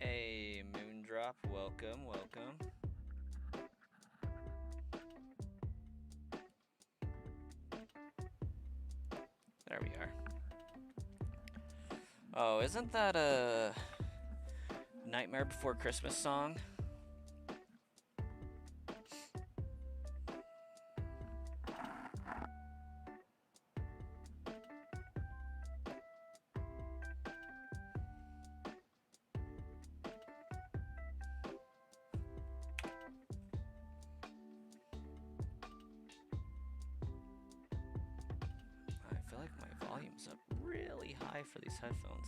Hey, Moondrop, welcome, welcome. There we are. Oh, isn't that a Nightmare Before Christmas song? I feel like my volume's up really high for these headphones.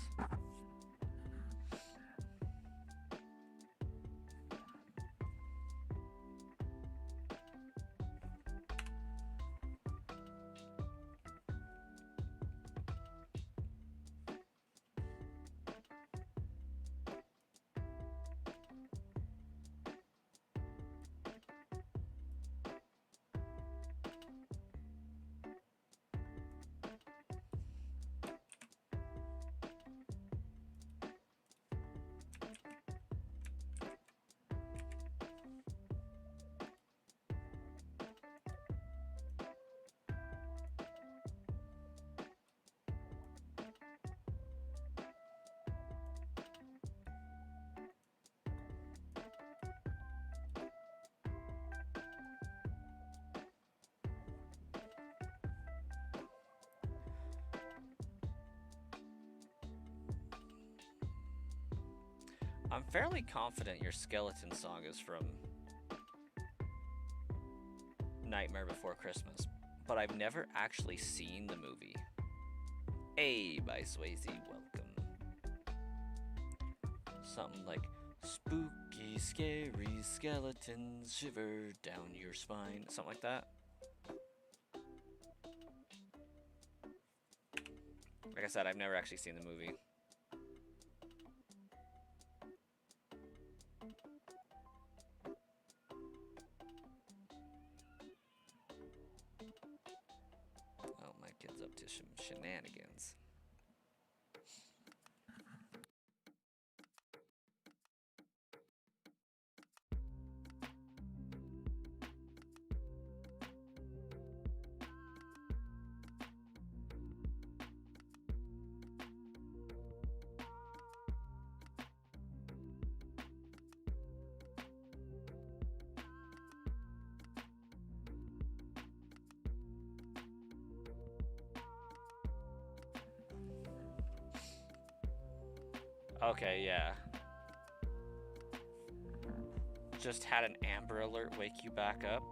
I'm fairly confident your skeleton song is from Nightmare Before Christmas, but I've never actually seen the movie. Hey, by Swayze, welcome. Something like spooky, scary skeletons shiver down your spine. Something like that. Like I said, I've never actually seen the movie. Oh, my kid's up to some shenanigans. Okay, yeah. Just had an Amber Alert wake you back up?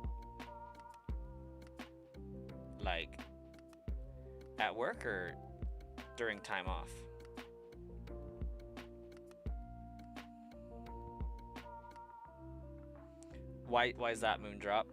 Like, at work or during time off? Why is that, Moondrop?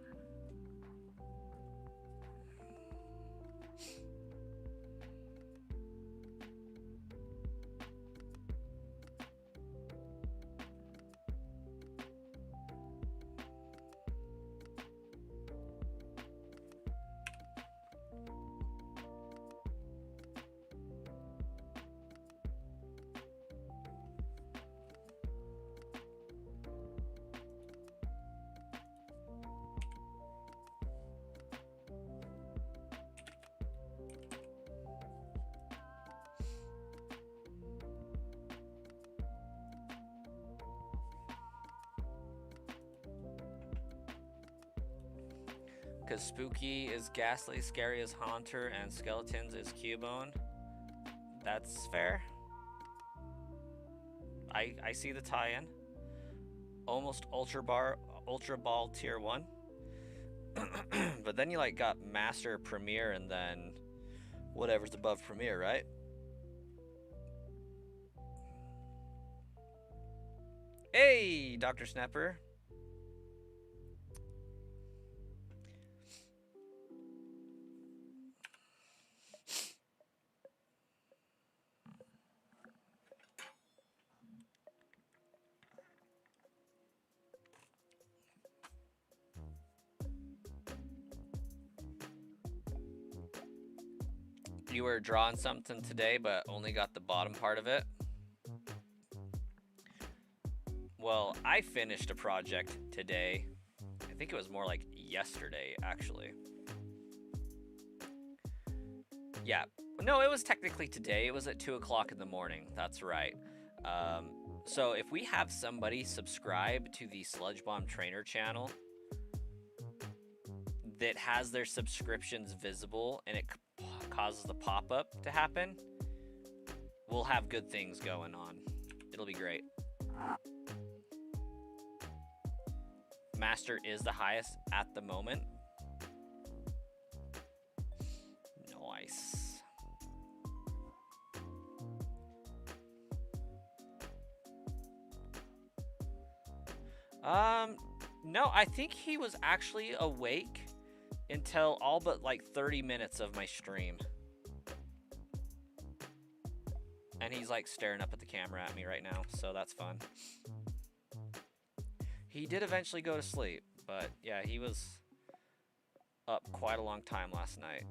Because spooky is ghastly, scary is haunter, and skeletons is cubone. That's fair. I see the tie-in. Almost ultra ball tier 1. But then you like got master premier and then whatever's above premier, right? Hey, Dr. Snapper. You were drawing something today, but only got the bottom part of it. Well, I finished a project today. I think it was more like yesterday, actually. Yeah. No, it was technically today. It was at 2 o'clock in the morning. That's right. So if we have somebody subscribe to the Sludge Bomb Trainer channel that has their subscriptions visible and it causes the pop-up to happen, we'll have good things going on. It'll be great. Master is the highest at the moment. Nice. No, I think he was actually awake until all but like 30 minutes of my stream. And he's like staring up at the camera at me right now, so that's fun. He did eventually go to sleep, but yeah, he was up quite a long time last night.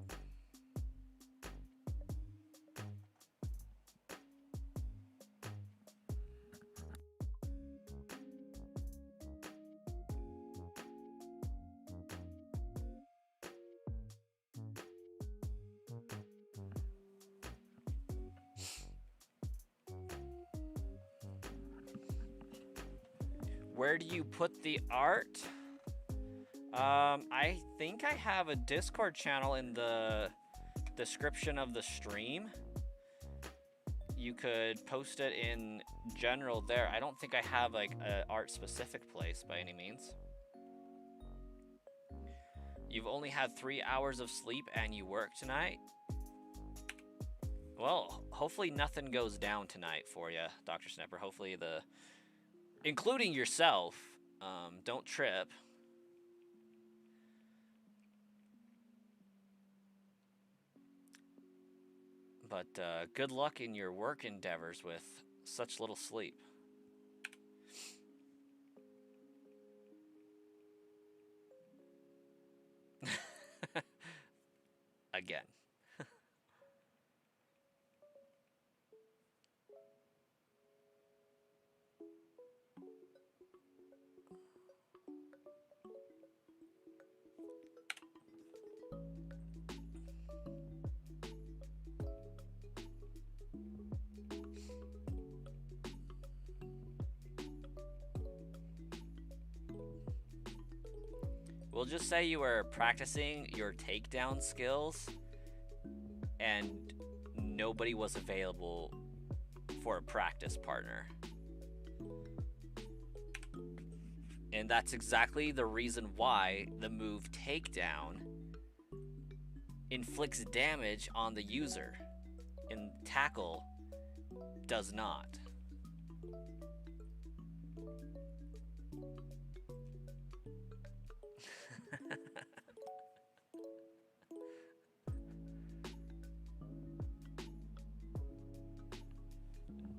Where do you put the art? I think I have a Discord channel in the description of the stream. You could post it in general there. I don't think I have like an art specific place by any means. You've only had 3 hours of sleep and you work tonight? Well, hopefully nothing goes down tonight for you, Dr. Snapper. Hopefully including yourself, don't trip. But good luck in your work endeavors with such little sleep. Again. We'll just say you were practicing your takedown skills and nobody was available for a practice partner. And that's exactly the reason why the move takedown inflicts damage on the user and tackle does not.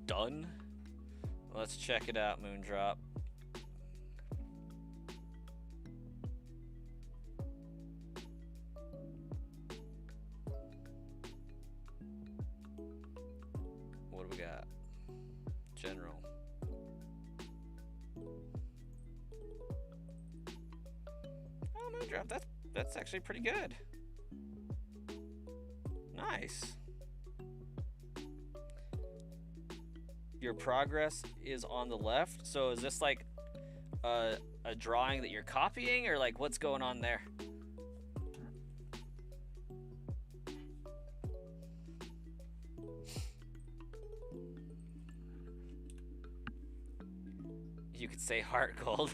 Done? Let's check it out, Moondrop. What do we got? General. Oh, Moondrop, that's actually pretty good. Nice. Your progress is on the left. So is this like a drawing that you're copying, or like what's going on there? You could say heart gold.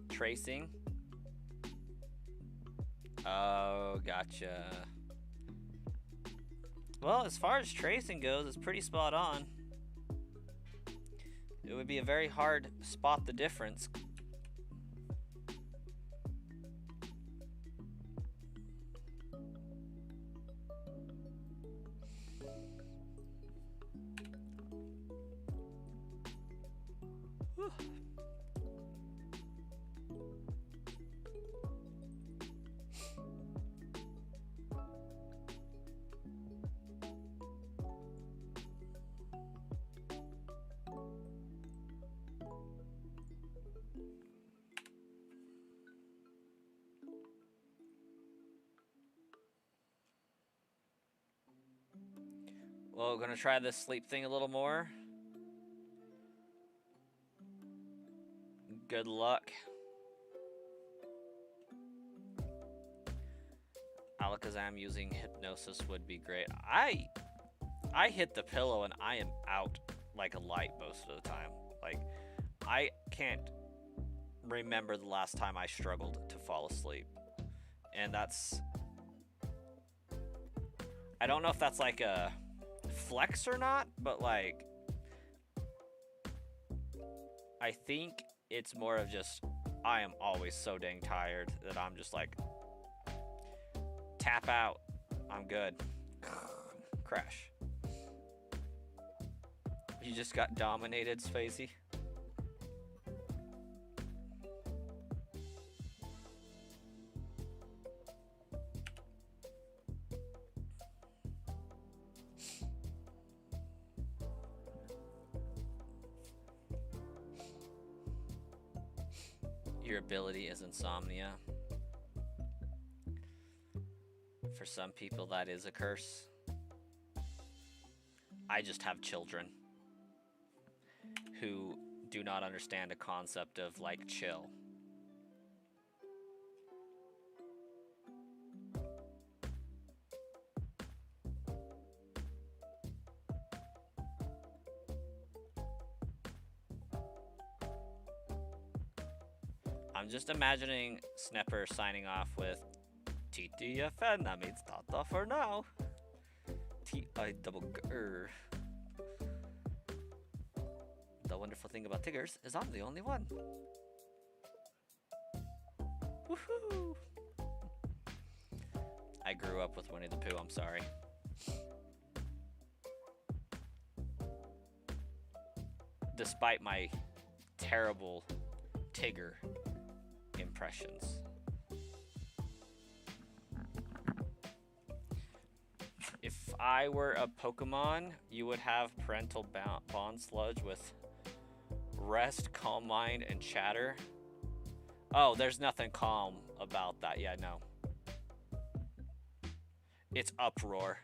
Tracing. Oh, gotcha. Well, as far as tracing goes, it's pretty spot on. It would be a very hard spot the difference. Well, we're gonna try this sleep thing a little more. Good luck. Alakazam using hypnosis would be great. I hit the pillow and I am out like a light most of the time. Like, I can't remember the last time I struggled to fall asleep. And that's... I don't know if that's like a flex or not, but like... I think it's more of just... I am always so dang tired that I'm just like... Tap out. I'm good. Crash. You just got dominated, Spacey. Your ability is insomnia. For some people, that is a curse. I just have children who do not understand a concept of, like, chill. I'm just imagining Snepper signing off with TTFN, that means Tata for now. T-I-double-G-R. The wonderful thing about Tiggers is I'm the only one. Woohoo! I grew up with Winnie the Pooh, I'm sorry. Despite my terrible Tigger impressions. If I were a Pokemon, you would have Parental Bond Sludge with Rest, Calm Mind, and Chatter. Oh, there's nothing calm about that. Yeah, no. It's Uproar.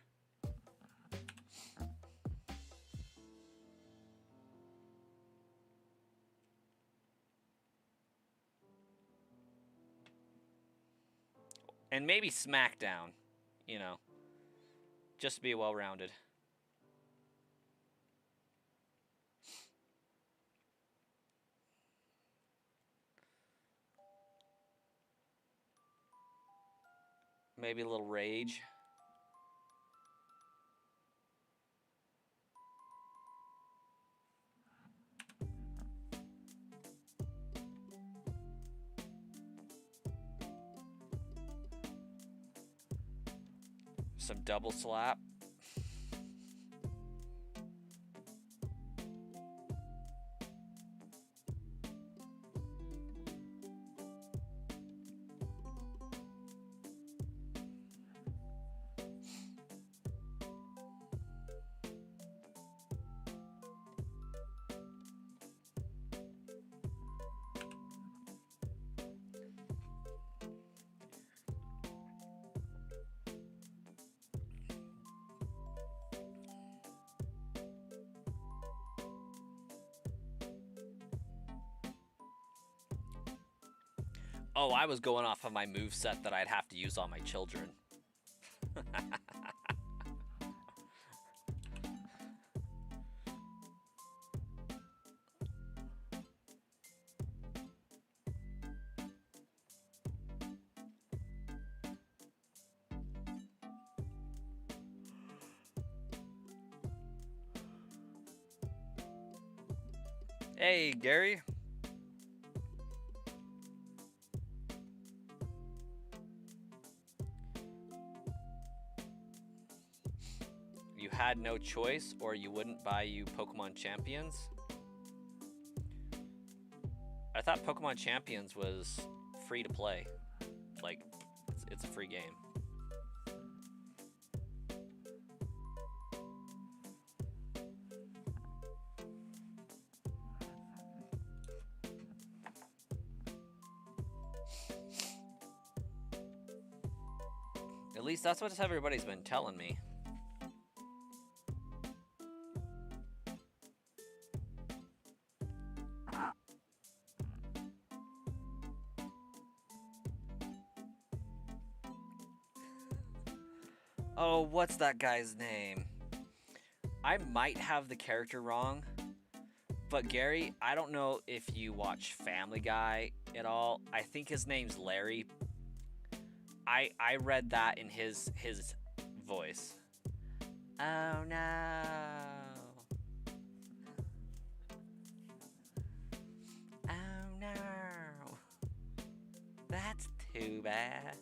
And maybe Smackdown, you know. Just to be well-rounded. Maybe a little Rage. Some Double Slap. Oh, I was going off of my moveset that I'd have to use on my children. Hey, Gary. You had no choice, or you wouldn't buy you Pokemon Champions? I thought Pokemon Champions was free to play. Like, it's a free game. At least that's what everybody's been telling me. Oh, what's that guy's name? I might have the character wrong, but Gary, I don't know if you watch Family Guy at all. I think his name's Larry. I read that in his voice. Oh no. Oh no. That's too bad.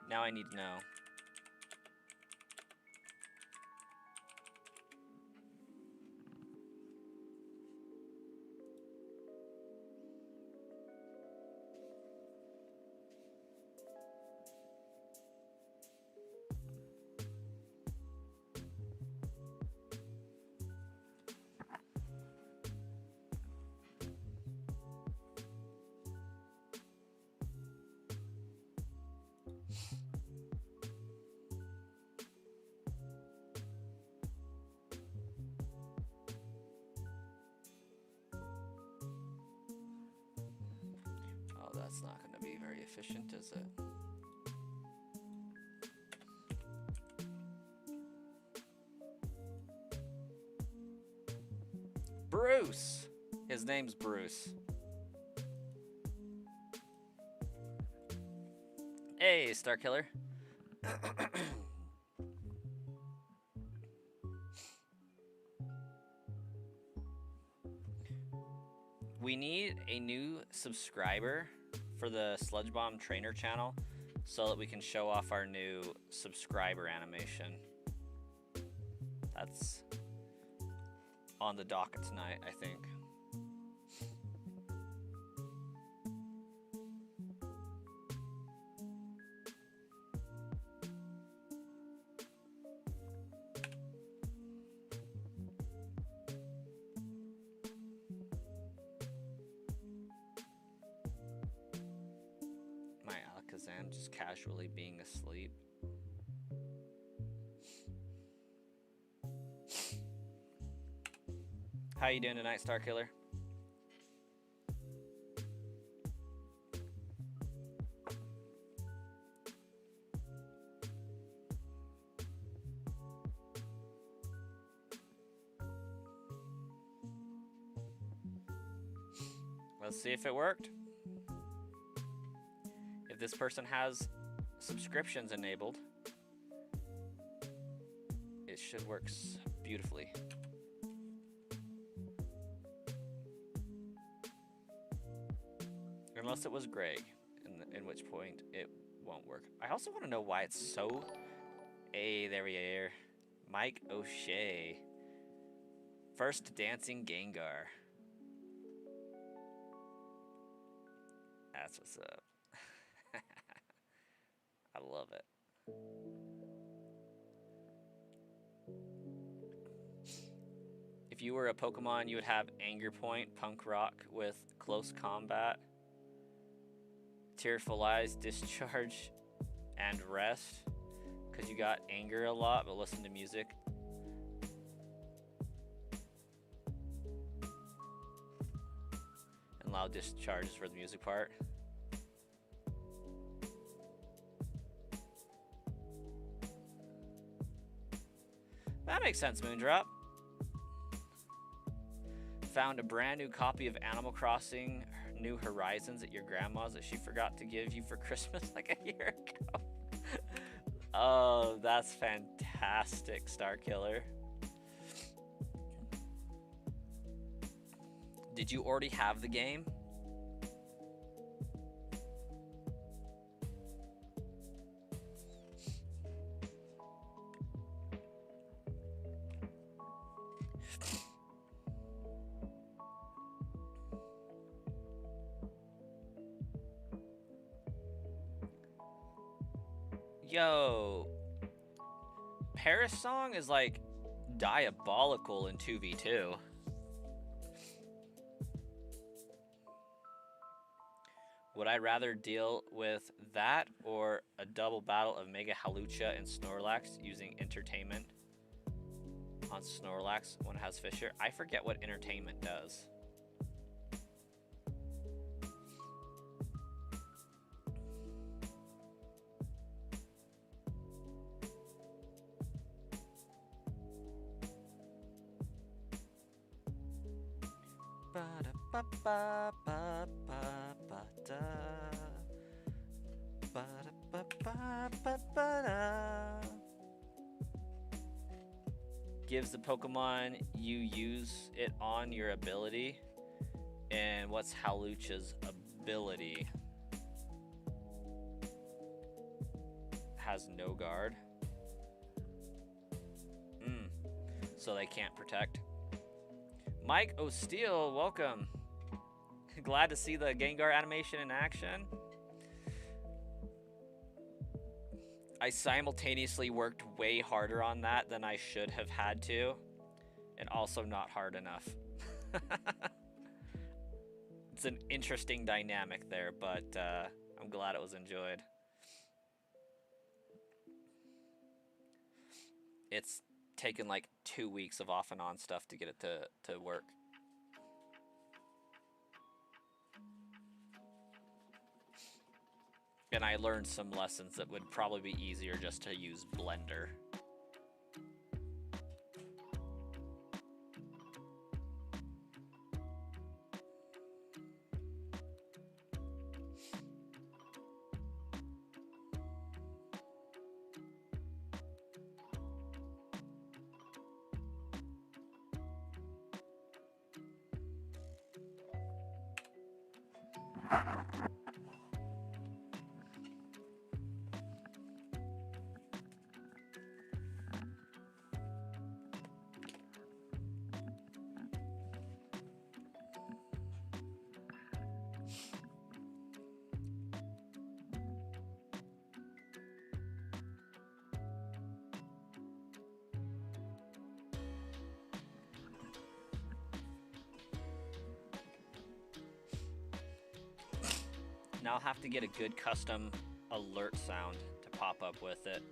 Now I need to know. Oh, that's not going to be very efficient, is it? Bruce! His name's Bruce. Hey, Starkiller. We need a new subscriber for the Sludge Bomb Trainer channel so that we can show off our new subscriber animation. That's on the docket tonight, I think. My Alakazam just casually being asleep. How you doing tonight, Starkiller? Let's see if it worked. If this person has subscriptions enabled, it should work beautifully. Unless it was Greg, in which point it won't work. I also want to know why it's so... Hey, there we are. Mike O'Shea. First dancing Gengar. That's what's up. I love it. If you were a Pokemon, you would have Anger Point, Punk Rock with Close Combat, Tearful Eyes, Discharge, and Rest. Because you got anger a lot, but listen to music. And loud discharges for the music part. That makes sense, Moondrop. Found a brand new copy of Animal Crossing New Horizons at your grandma's that she forgot to give you for Christmas like a year ago. Oh, that's fantastic, Starkiller. Did you already have the game? Yo, Paris Song is like diabolical in 2v2. Would I rather deal with that or a double battle of Mega Halucha and Snorlax using entertainment on Snorlax when it has Fissure? I forget what entertainment does. Gives the Pokemon you use it on your ability. And what's Halucha's ability? Has no guard. So they can't protect. Mike O'Steele, welcome. Glad to see the Gengar animation in action. I simultaneously worked way harder on that than I should have had to, and also not hard enough. It's an interesting dynamic there, but I'm glad it was enjoyed. It's taken like 2 weeks of off and on stuff to get it to work. And I learned some lessons that would probably be easier just to use Blender. Now I'll have to get a good custom alert sound to pop up with it.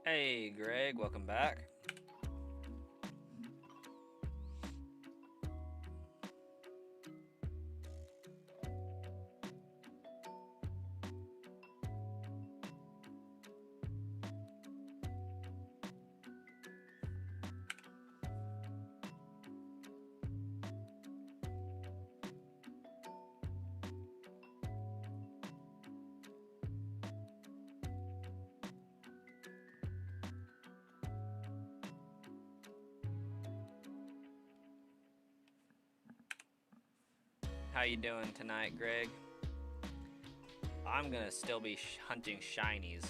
Hey, Greg, welcome back. How you doing tonight, Greg? I'm gonna still be hunting shinies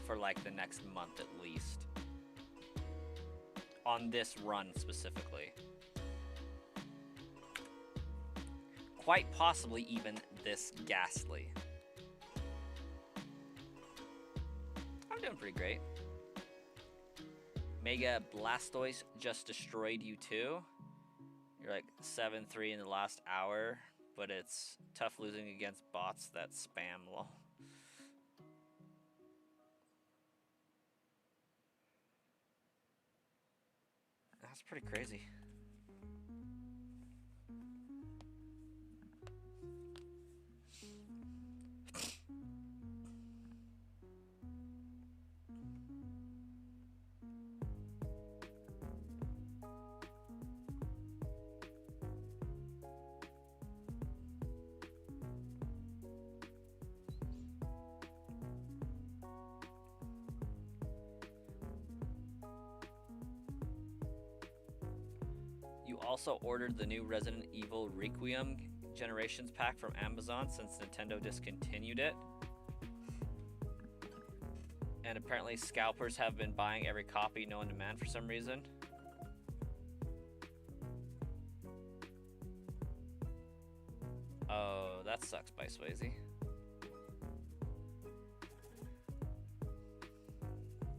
for like the next month at least. On this run specifically. Quite possibly even this Ghastly. I'm doing pretty great. Mega Blastoise just destroyed you too. You're like 7-3 in the last hour, but it's tough losing against bots that spam lol. That's pretty crazy. Also ordered the new Resident Evil Requiem Generations pack from Amazon since Nintendo discontinued it. And apparently scalpers have been buying every copy known to man for some reason. Oh, that sucks by Swayze.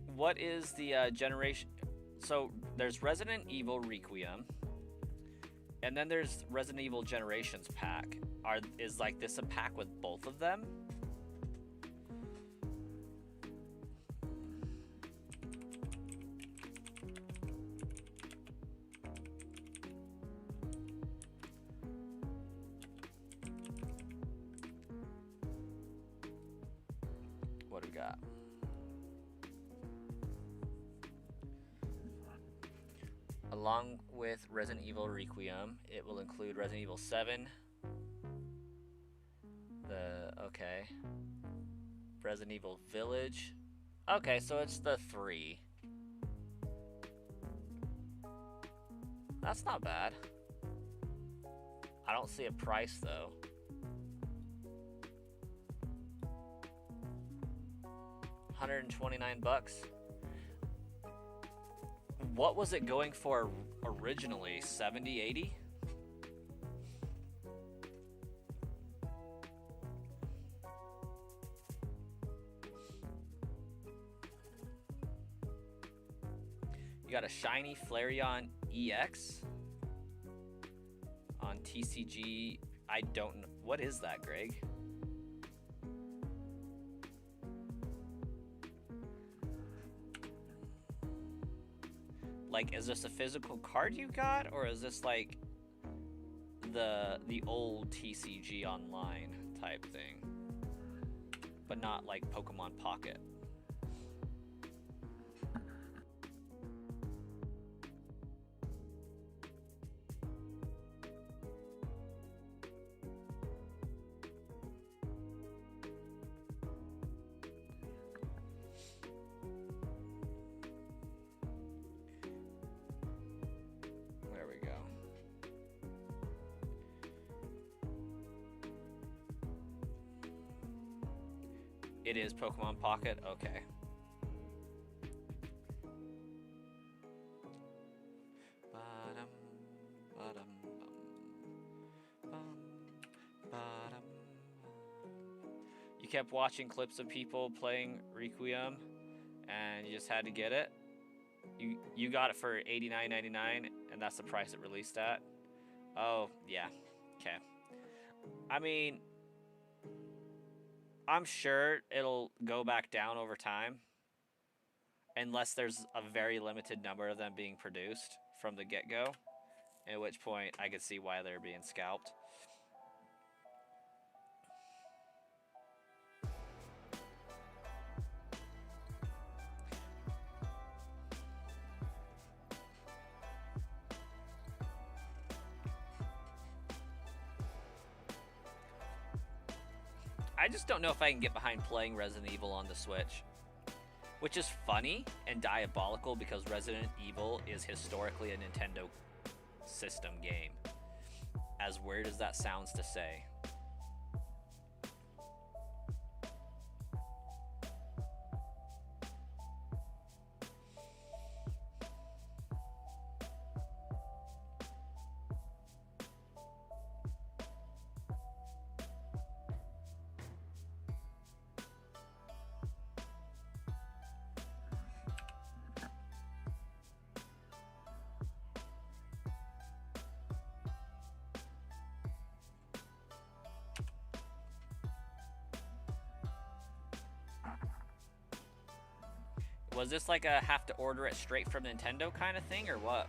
What is the generation? So there's Resident Evil Requiem, and then there's Resident Evil Generations pack. Is like this a pack with both of them? What do we got? Along with Resident Evil Requiem, it will include Resident Evil 7. Okay. Resident Evil Village. Okay, so it's the 3. That's not bad. I don't see a price though. $129. What was it going for originally? 70, 80? You got a shiny Flareon EX on TCG. I don't know. What is that, Greg? Like, is this a physical card you got, or is this like the old TCG Online type thing, but not like Pokemon Pocket? It is Pokemon Pocket? Okay. You kept watching clips of people playing Requiem and you just had to get it? You got it for $89.99 and that's the price it released at? Oh, yeah. Okay. I mean, I'm sure it'll go back down over time, unless there's a very limited number of them being produced from the get-go, at which point I could see why they're being scalped. I just don't know if I can get behind playing Resident Evil on the Switch. Which is funny and diabolical because Resident Evil is historically a Nintendo system game. As weird as that sounds to say. Was this like a have to order it straight from Nintendo kind of thing, or what?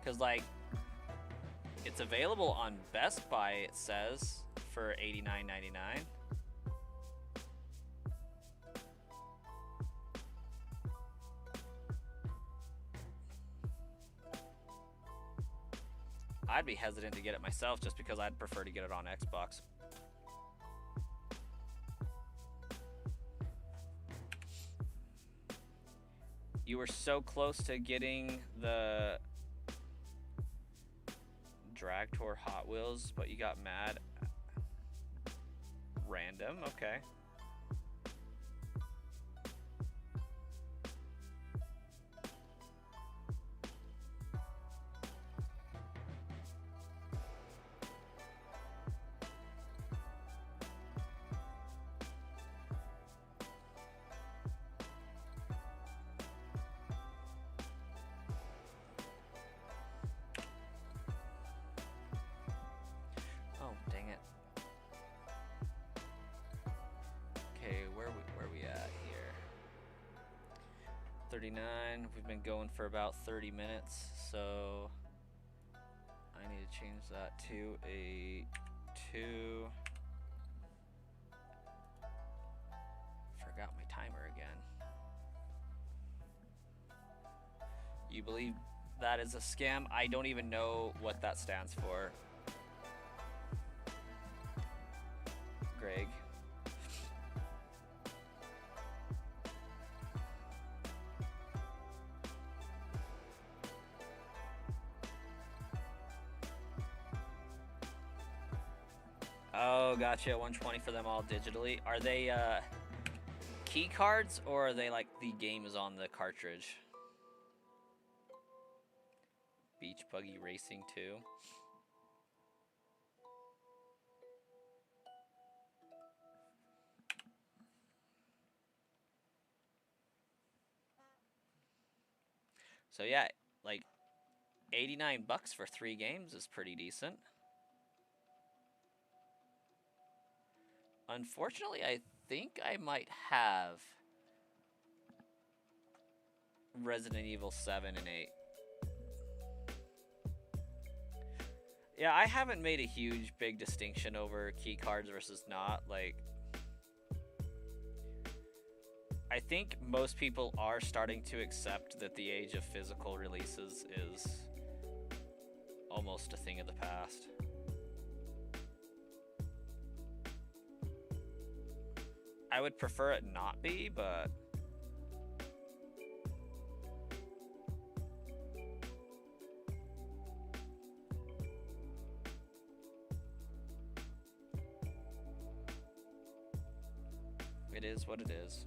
Because, like, it's available on Best Buy, it says, for $89.99. I'd be hesitant to get it myself just because I'd prefer to get it on Xbox. You were so close to getting the Drag Tour Hot Wheels, but you got mad. Random, okay. Dang it. Okay, where we at here? 39. We've been going for about 30 minutes, so I need to change that to a 2. Forgot my timer again. You believe that is a scam? I don't even know what that stands for. Greg. Oh, gotcha. 120 for them all digitally. Are they key cards, or are they like the game is on the cartridge? Beach Buggy Racing 2. So yeah, like 89 bucks for 3 games is pretty decent. Unfortunately, I think I might have Resident Evil 7 and 8. Yeah, I haven't made a huge big distinction over key cards versus not. Like, I think most people are starting to accept that the age of physical releases is almost a thing of the past. I would prefer it not be, but it is what it is.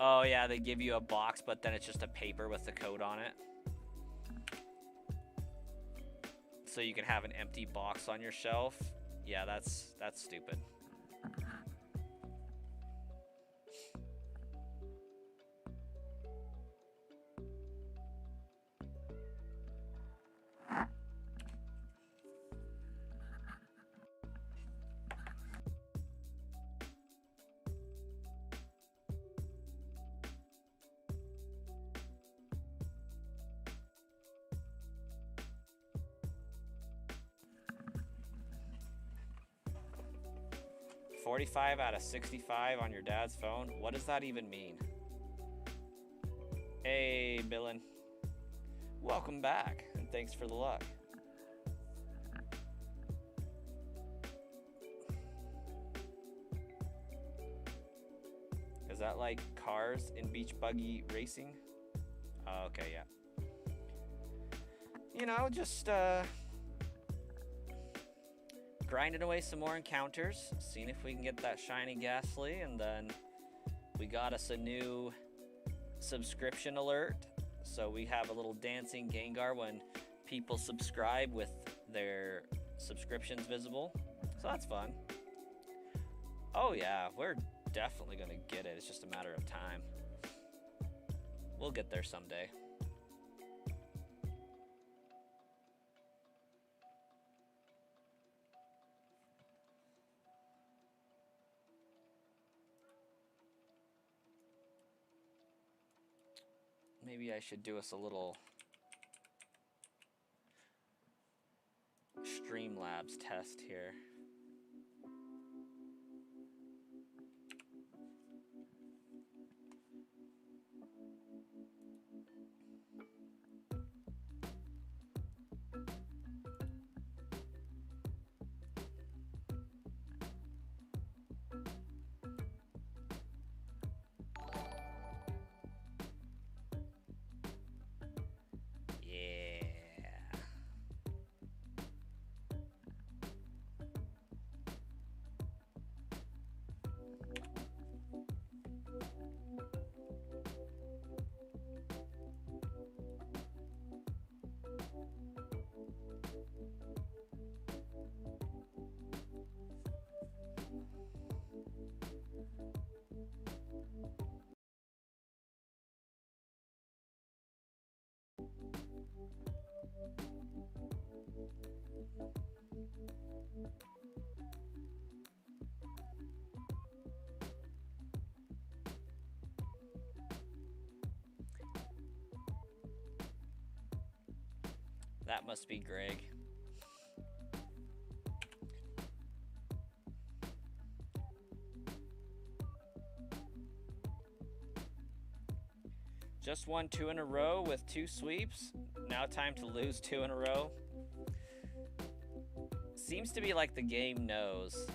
Oh yeah, they give you a box, but then it's just a paper with the code on it. So you can have an empty box on your shelf. Yeah, that's stupid. $45 out of $65 on your dad's phone? What does that even mean? Hey, Billin. Welcome back, and thanks for the luck. Is that like cars in beach buggy racing? Oh, okay, yeah. You know, just grinding away some more encounters, seeing if we can get that shiny Ghastly, and then we got us a new subscription alert. So we have a little dancing Gengar when people subscribe with their subscriptions visible. So that's fun. Oh yeah, we're definitely gonna get it. It's just a matter of time. We'll get there someday. Maybe I should do us a little Streamlabs test here. That must be Greg. Just won 2 in a row with 2 sweeps. Now time to lose 2 in a row. Seems to be like the game knows.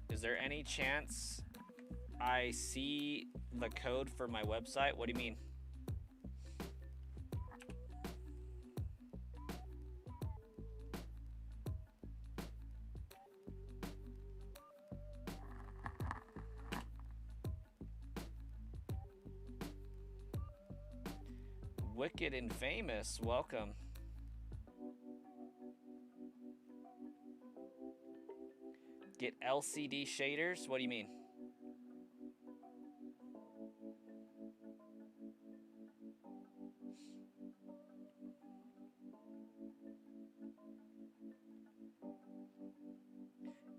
Is there any chance I see the code for my website? What do you mean? Wicked and Famous, welcome. Get LCD shaders? What do you mean?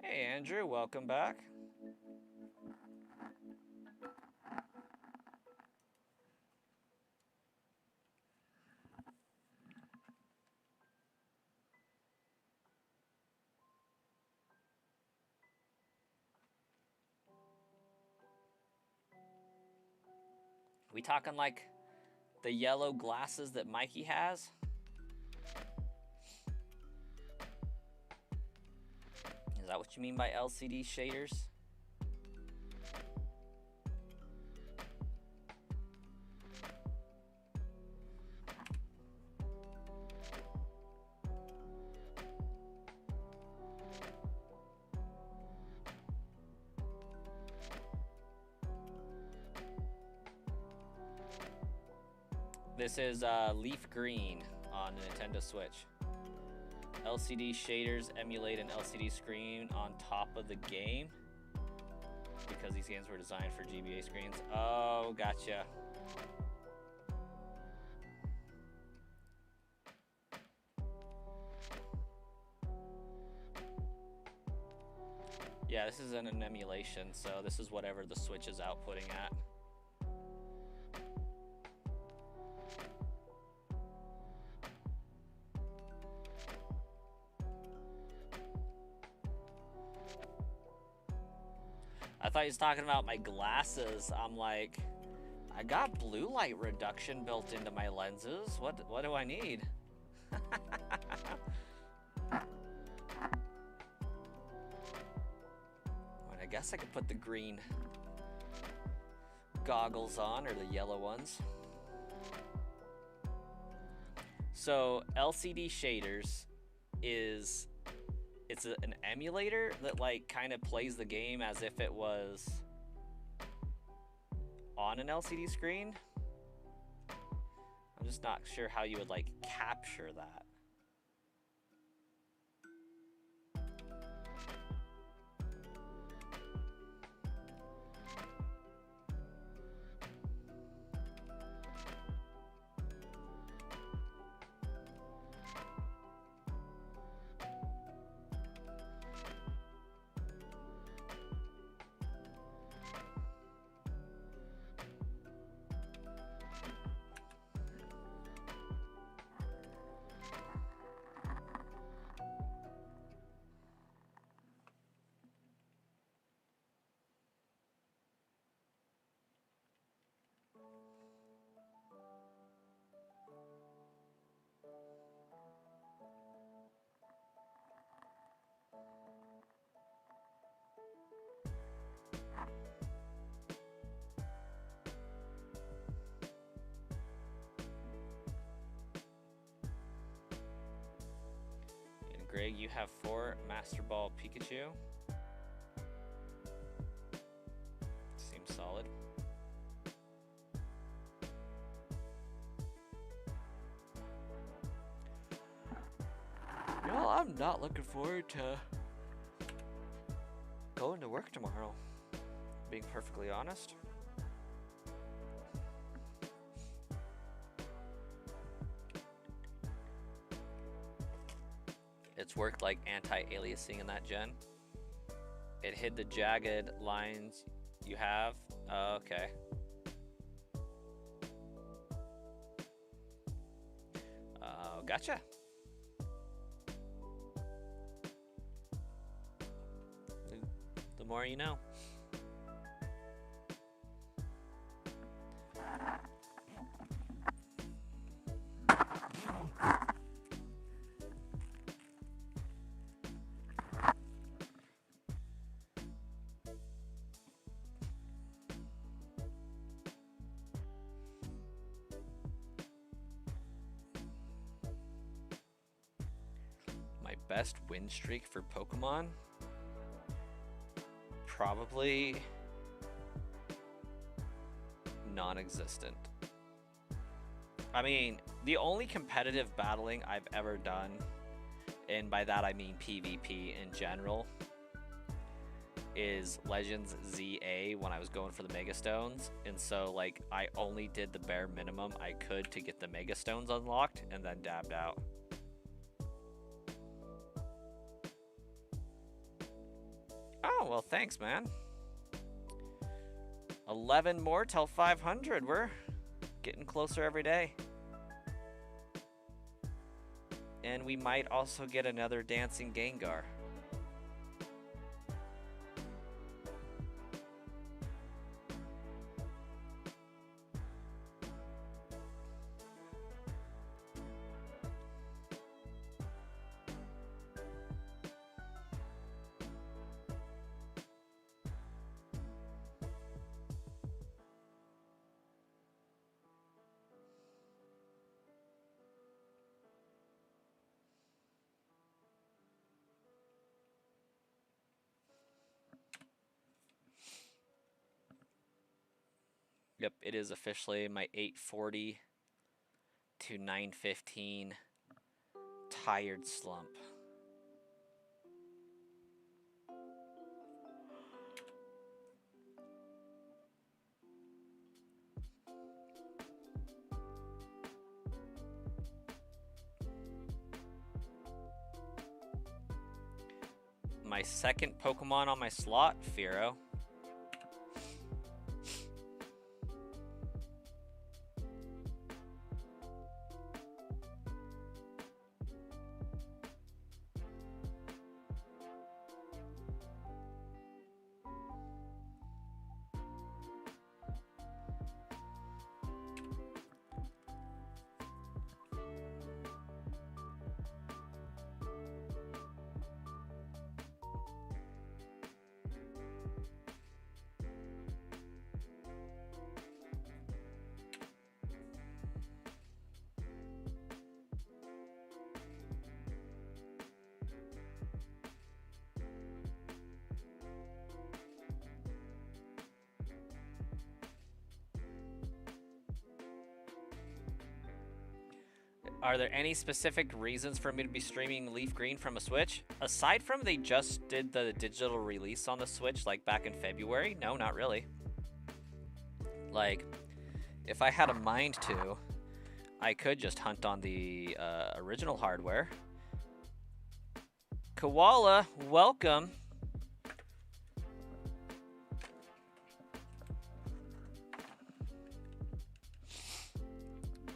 Hey Andrew, welcome back. We talking like the yellow glasses that Mikey has? Is that what you mean by LCD shaders? This is Leaf Green on the Nintendo Switch. LCD shaders emulate an LCD screen on top of the game because these games were designed for GBA screens. Oh, gotcha. Yeah, this isn't an emulation, so this is whatever the Switch is outputting at. I thought he was talking about my glasses. I'm like, I got blue light reduction built into my lenses. What do I need? I guess I could put the green goggles on, or the yellow ones. So LCD shaders is it's an emulator that like kind of plays the game as if it was on an LCD screen. I'm just not sure how you would like capture that. Greg, you have 4 Master Ball Pikachu. Seems solid. No, I'm not looking forward to going to work tomorrow, being perfectly honest. It's worked like anti-aliasing in that gen. It hid the jagged lines you have. Oh, okay. Gotcha. The more you know. Best win streak for Pokemon? Probably non-existent. I mean, the only competitive battling I've ever done, and by that I mean PvP in general, is Legends ZA when I was going for the Mega Stones. And so like I only did the bare minimum I could to get the Mega Stones unlocked and then dabbed out. Oh, well, thanks, man. 11 more till 500. We're getting closer every day. And we might also get another dancing Gengar. Yep, it is officially my 840 to 915 tired slump. My second Pokemon on my slot, Firo. Are there any specific reasons for me to be streaming Leaf Green from a Switch? Aside from they just did the digital release on the Switch like back in February, no, not really. Like, if I had a mind to, I could just hunt on the original hardware. Koala, welcome.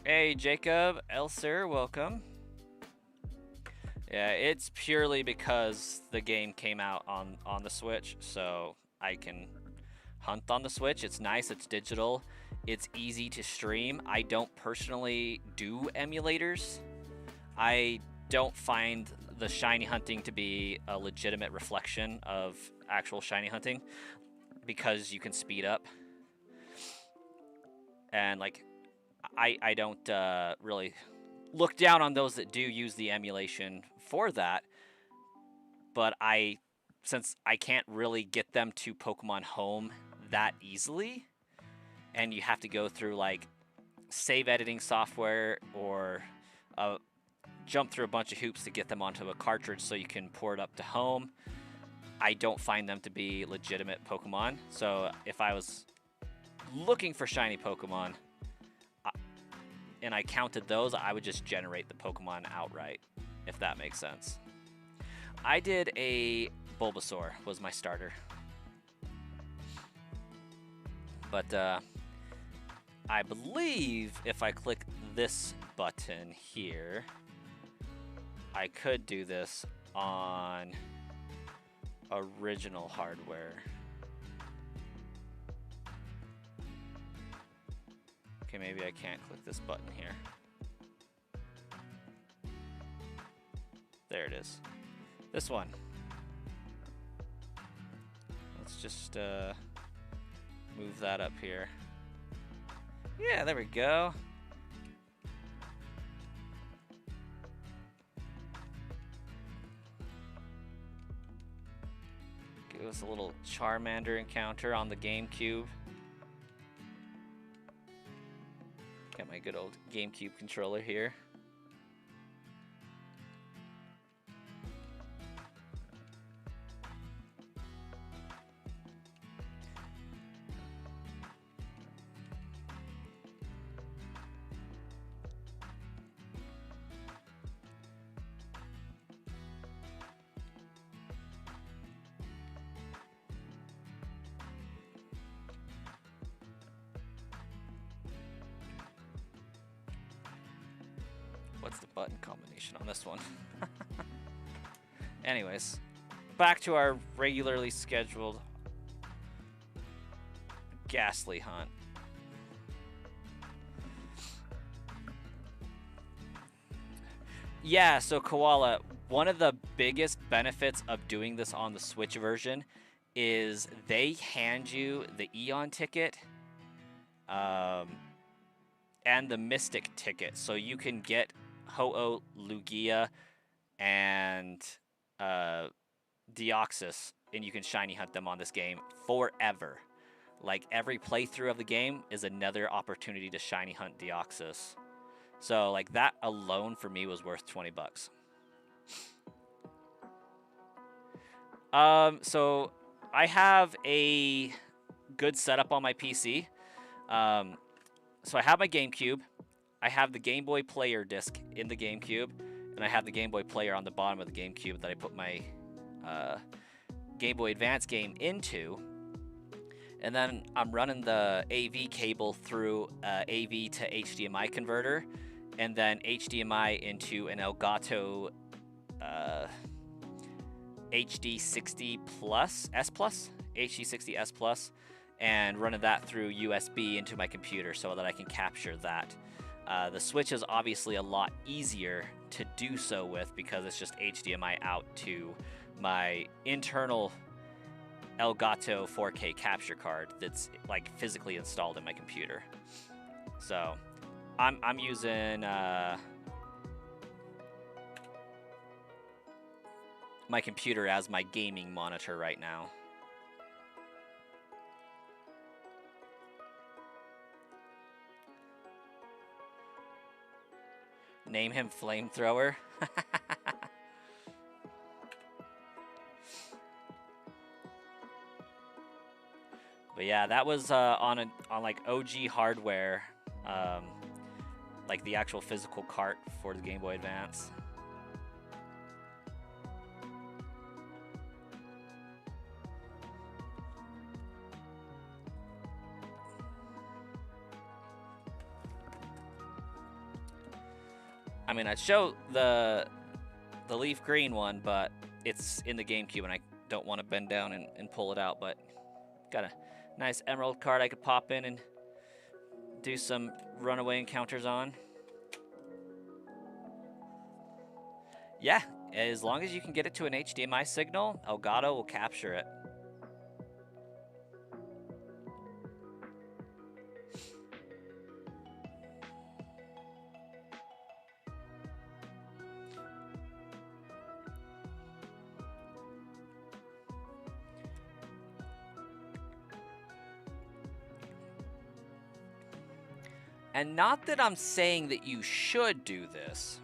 Hey, Jacob, Elser, welcome. Yeah, it's purely because the game came out on the Switch, so I can hunt on the Switch. It's nice, it's digital, it's easy to stream. I don't personally do emulators. I don't find the shiny hunting to be a legitimate reflection of actual shiny hunting because you can speed up. And like, I don't really look down on those that do use the emulation for that, but since I can't really get them to Pokemon Home that easily, and you have to go through like save editing software or jump through a bunch of hoops to get them onto a cartridge so you can port it up to home, I don't find them to be legitimate Pokemon. So if I was looking for shiny Pokemon and I counted those, I would just generate the Pokemon outright, if that makes sense. I did a Bulbasaur was my starter. But I believe if I click this button here, I could do this on original hardware. Okay, maybe I can't click this button here. There it is. This one. Let's just move that up here. Yeah, there we go. Give us a little Charmander encounter on the GameCube. Got my good old GameCube controller here. What's the button combination on this one? Anyways, back to our regularly scheduled Ghastly hunt. Yeah, so Koala, one of the biggest benefits of doing this on the Switch version is they hand you the Eon ticket and the Mystic ticket, so you can get Ho-Oh, Lugia, and Deoxys, and you can shiny hunt them on this game forever. Like, every playthrough of the game is another opportunity to shiny hunt Deoxys. So, like, that alone for me was worth 20 bucks. So I have a good setup on my PC. So I have my GameCube. I have the Game Boy Player disc in the GameCube, and I have the Game Boy Player on the bottom of the GameCube that I put my Game Boy Advance game into. And then I'm running the AV cable through AV to HDMI converter, and then HDMI into an Elgato HD60 Plus, S Plus, HD60 S Plus, and running that through USB into my computer so that I can capture that. The Switch is obviously a lot easier to do so with because it's just HDMI out to my internal Elgato 4K capture card that's like physically installed in my computer. So I'm using my computer as my gaming monitor right now. Name him Flamethrower. But yeah, that was on like OG hardware, like the actual physical cart for the Game Boy Advance. I mean, I'd show the leaf green one, but it's in the GameCube, and I don't want to bend down and pull it out. But got a nice emerald card I could pop in and do some runaway encounters on. Yeah, as long as you can get it to an HDMI signal, Elgato will capture it. And not that I'm saying that you should do this,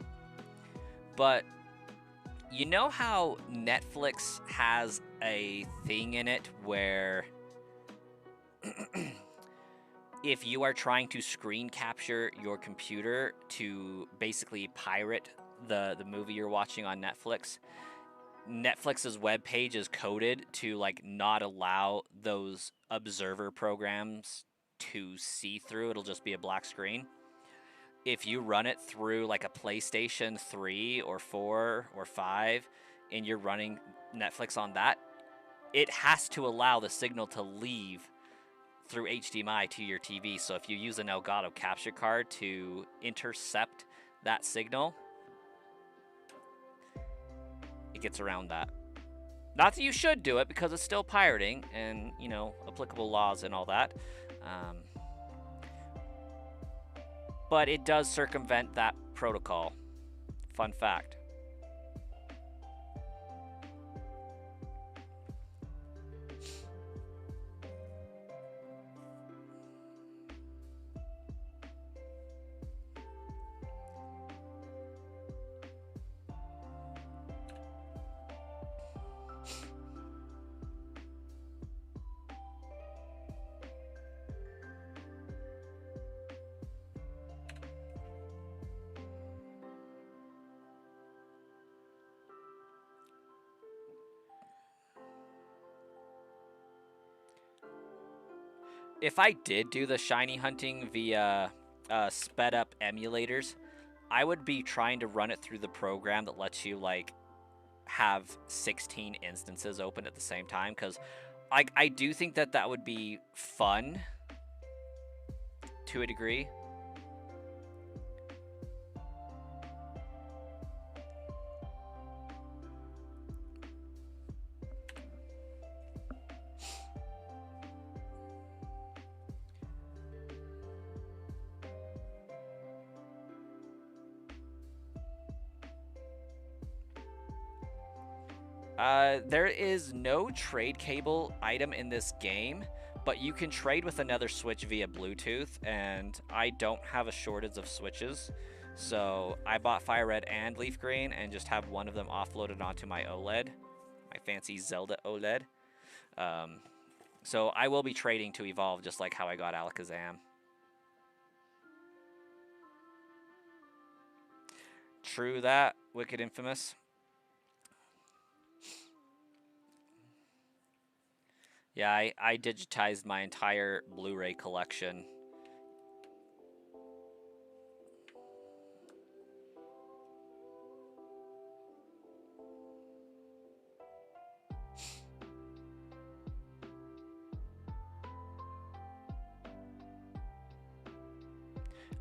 but you know how Netflix has a thing in it where if you are trying to screen capture your computer to basically pirate the movie you're watching on Netflix, Netflix's webpage is coded to like not allow those observer programs to see through. It'll just be a black screen. If you run it through like a PlayStation 3 or 4 or 5 and you're running Netflix on that, it has to allow the signal to leave through HDMI to your TV. So if you use an Elgato capture card to intercept that signal, it gets around that. Not that you should do it, because it's still pirating and, you know, applicable laws and all that. But it does circumvent that protocol. Fun fact. If I did do the shiny hunting via sped up emulators, I would be trying to run it through the program that lets you like have 16 instances open at the same time, because I do think that that would be fun to a degree. There is no trade cable item in this game, but you can trade with another Switch via Bluetooth, and I don't have a shortage of Switches, so I bought Fire Red and Leaf Green and just have one of them offloaded onto my OLED, my fancy Zelda OLED. So I will be trading to evolve, just like how I got Alakazam. True that, Wicked Infamous. Yeah, I digitized my entire Blu-ray collection.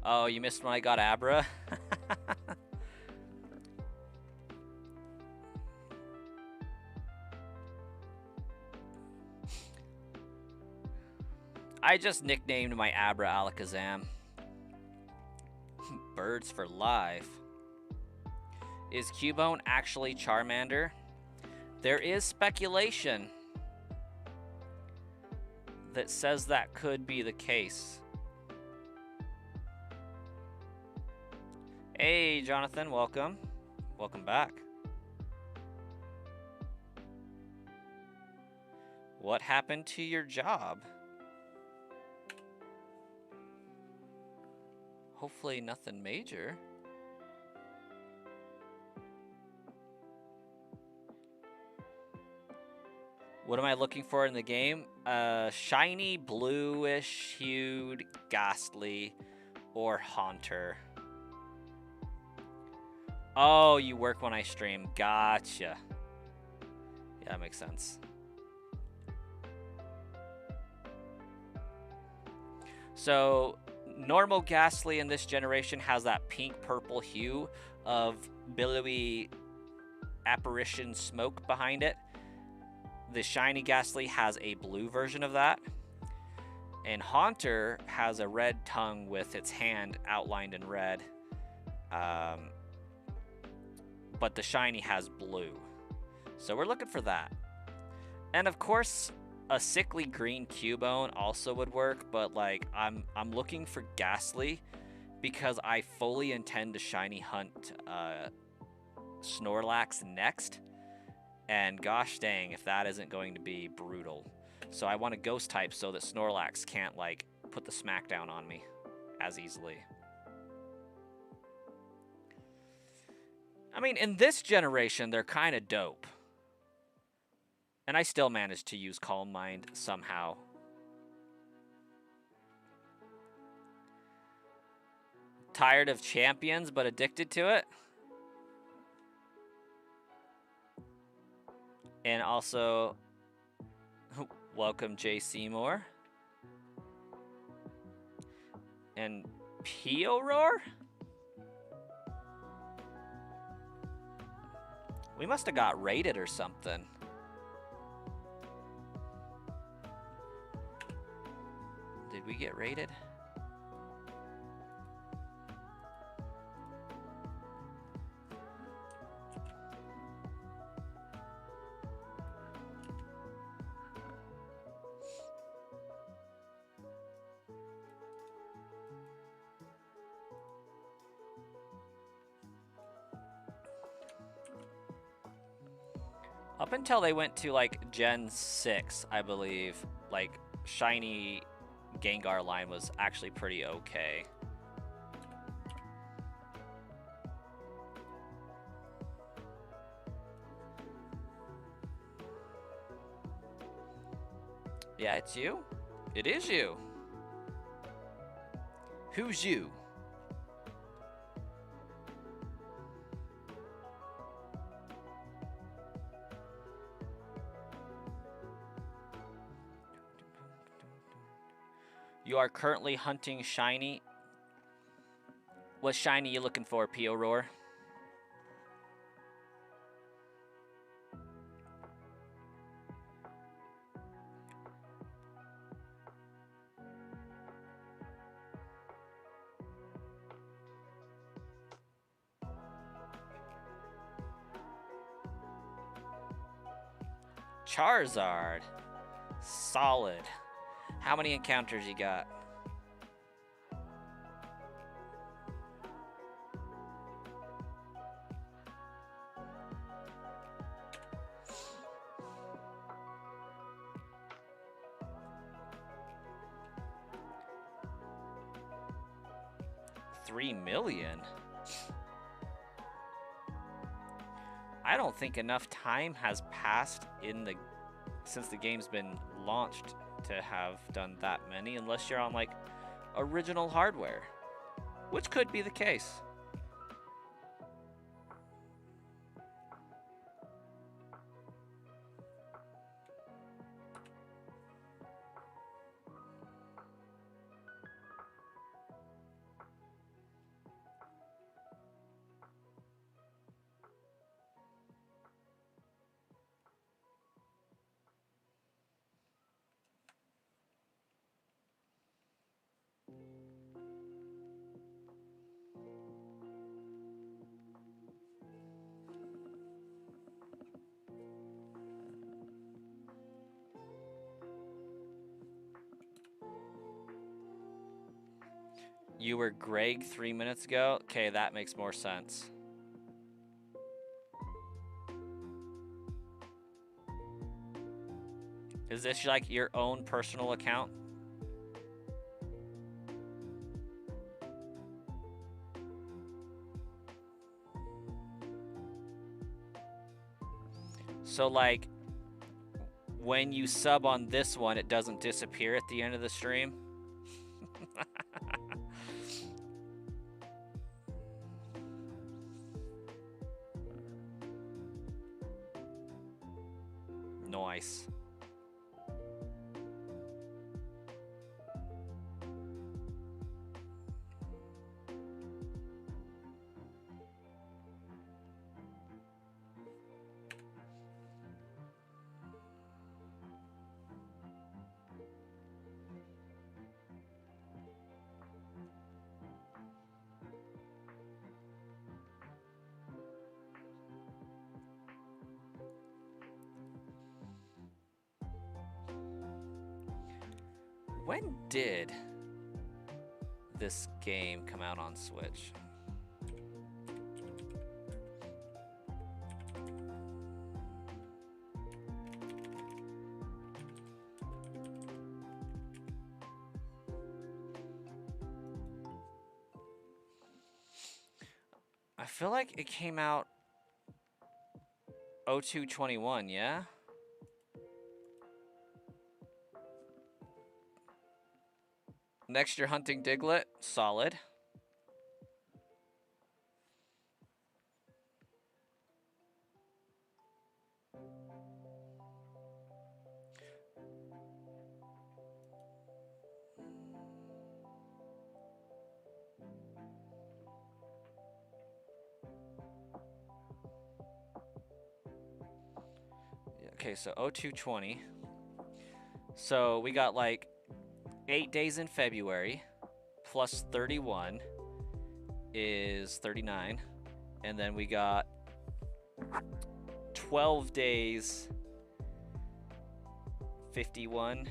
Oh, you missed when I got Abra? I just nicknamed my Abra Alakazam. Birds for life. Is Cubone actually Charmander? There is speculation that says that could be the case. Hey, Jonathan, welcome. Welcome back. What happened to your job? Hopefully nothing major. What am I looking for in the game? Shiny, bluish hued, ghastly, or haunter. Oh, you work when I stream. Gotcha. Yeah, that makes sense. So, normal ghastly in this generation has that pink-purple hue of billowy apparition smoke behind it. The shiny ghastly has a blue version of that. And Haunter has a red tongue with its hand outlined in red. But the shiny has blue. So we're looking for that. And of course, a sickly green Cubone also would work, but like I'm looking for ghastly because I fully intend to shiny hunt Snorlax next. And gosh dang, if that isn't going to be brutal. So I want a ghost type so that Snorlax can't like put the smackdown on me as easily. I mean, in this generation, they're kind of dope. And I still managed to use Calm Mind somehow. Tired of champions, but addicted to it? And also, welcome Jay Seymour. And Pio-Roar? We must have got raided or something. Did we get raided? Up until they went to like Gen 6, I believe, like shiny Gengar line was actually pretty okay. Yeah, it's you. It is you. Who's you? You are currently hunting shiny. What shiny you looking for, Pio-Roar? Charizard. Solid. How many encounters you got? $3 million? I don't think enough time has passed since the game's been launched to have done that many, unless you're on like original hardware, which could be the case. You were Greg 3 minutes ago? Okay, that makes more sense. Is this like your own personal account? So like when you sub on this one, it doesn't disappear at the end of the stream? Nice. When did this game come out on Switch? I feel like it came out 02/21, yeah? Next year hunting Diglett, solid. Okay, so 02/20. So we got like 8 days in February, plus 31 is 39. And then we got 12 days, 51.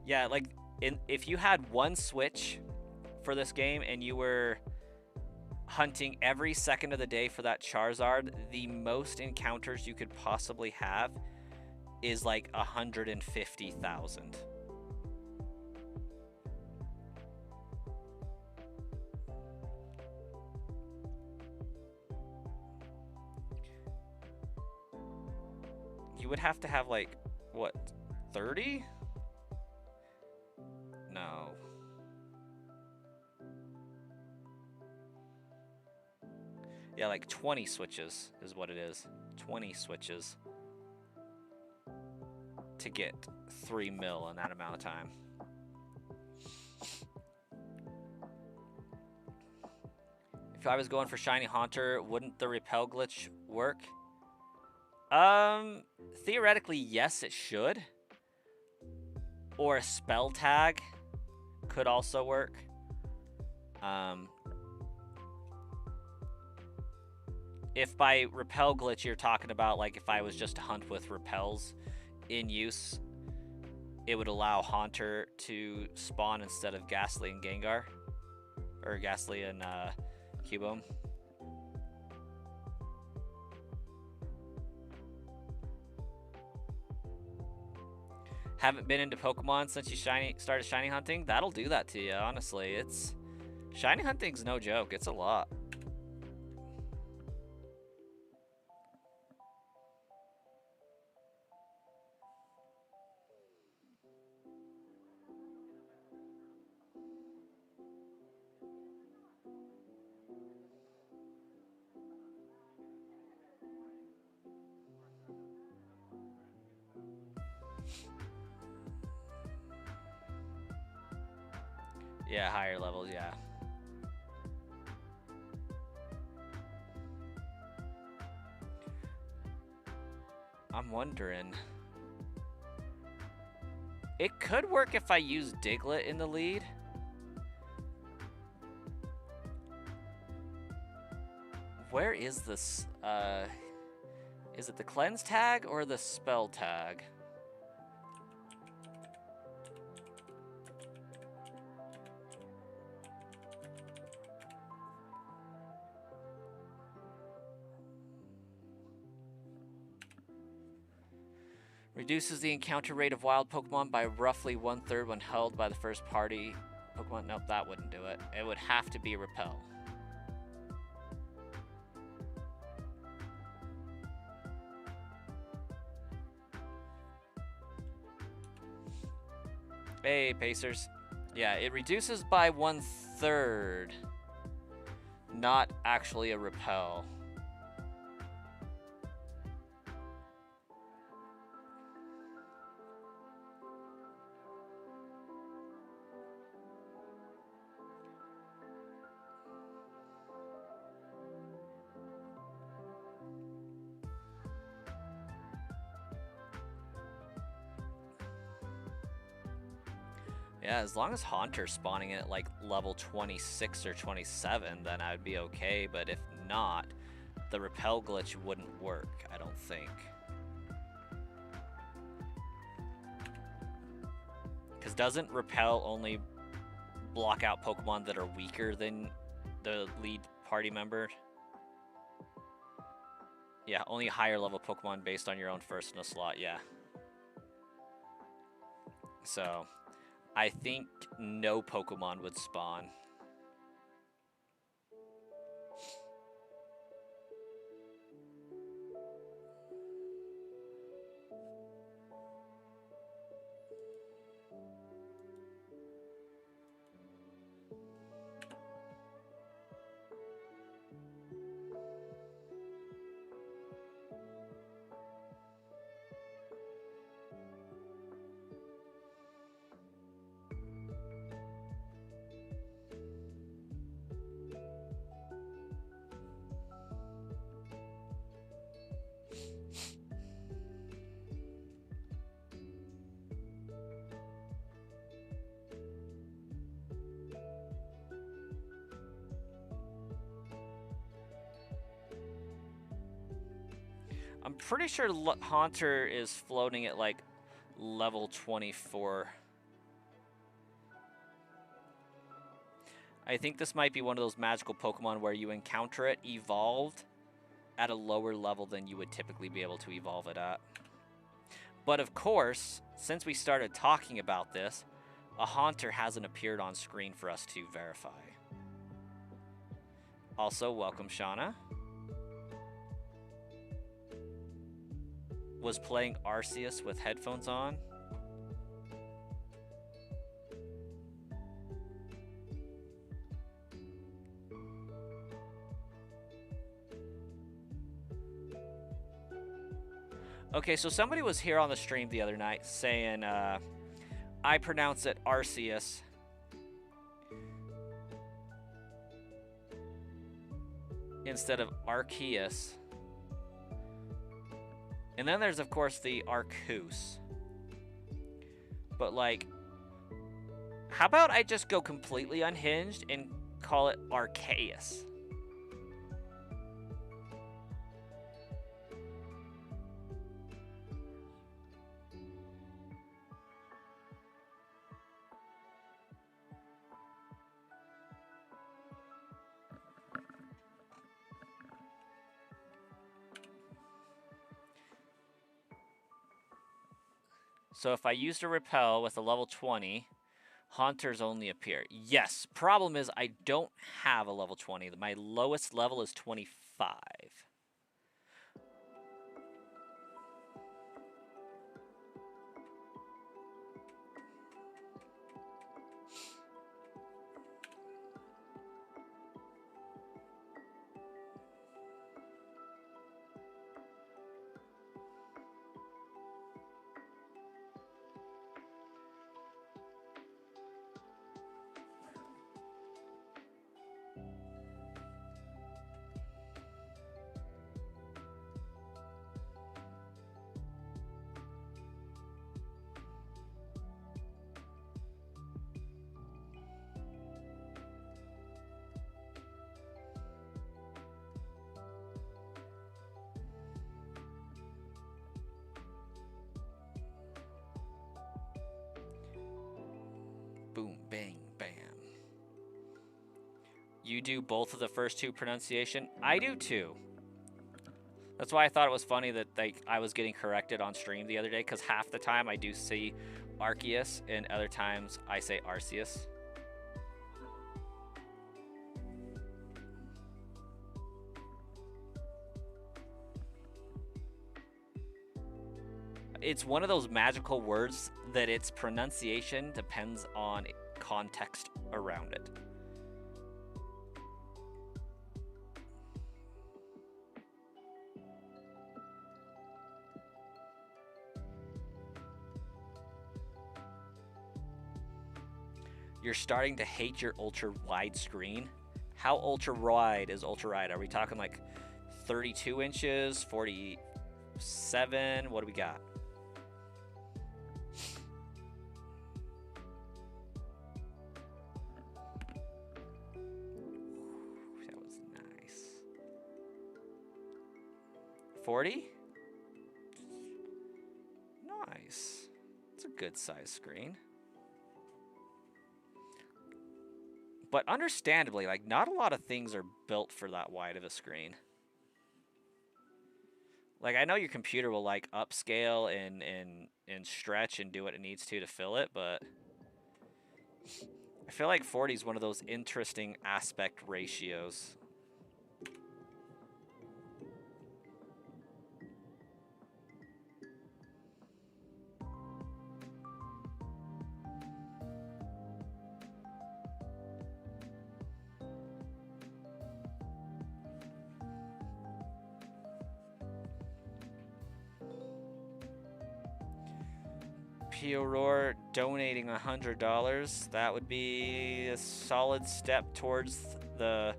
Yeah, like if you had one Switch for this game and you were hunting every second of the day for that Charizard, the most encounters you could possibly have is like 150,000. You would have to have like, what, 30? No. Yeah, like 20 switches is what it is. 20 switches to get 3 mil in that amount of time. If I was going for Shiny Haunter, wouldn't the repel glitch work? Theoretically, yes, it should. Or a spell tag could also work. If by repel glitch you're talking about like if I was just to hunt with repels in use, it would allow Haunter to spawn instead of Ghastly and Gengar. Or Ghastly and Cubone. Haven't been into Pokemon since you started shiny hunting? That'll do that to you, honestly. Shiny hunting's no joke. It's a lot. Yeah, higher levels, yeah. I'm wondering. It could work if I use Diglett in the lead. Where is this? Is it the cleanse tag or the spell tag? Reduces the encounter rate of wild Pokemon by roughly 1/3 when held by the first party Pokemon. Nope, that wouldn't do it. It would have to be Repel. Hey, Pacers. Yeah, it reduces by 1/3. Not actually a Repel. Yeah, as long as Haunter's spawning at like level 26 or 27, then I would be okay. But if not, the Repel glitch wouldn't work, I don't think. Because doesn't Repel only block out Pokemon that are weaker than the lead party member? Yeah, only higher level Pokemon based on your own first in a slot, yeah. So, I think no Pokemon would spawn. I'm pretty sure Haunter is floating at like level 24. I think this might be one of those magical Pokemon where you encounter it evolved at a lower level than you would typically be able to evolve it at. But of course, since we started talking about this, a Haunter hasn't appeared on screen for us to verify. Also, welcome, Shauna. Was playing Arceus with headphones on. Okay, so somebody was here on the stream the other night saying, I pronounce it Arceus. Instead of Arceus. And then there's, of course, the Arceus. But, like, how about I just go completely unhinged and call it Arceus? So if I used a Repel with a level 20, Haunters only appear. Yes, problem is I don't have a level 20. My lowest level is 25. Boom, bang, bam. You do both of the first two pronunciation? I do too. That's why I thought it was funny that like I was getting corrected on stream the other day, because half the time I do see Arceus and other times I say Arceus. It's one of those magical words that its pronunciation depends on context around it. You're starting to hate your ultra wide screen. How ultra wide is ultra wide? Are we talking like 32 inches, 47? What do we got? That was nice. 40? Nice. It's a good size screen. But understandably, like, not a lot of things are built for that wide of a screen. Like, I know your computer will, like, upscale and stretch and do what it needs to fill it, but I feel like 40 is one of those interesting aspect ratios. Aurora donating $100. That would be a solid step towards the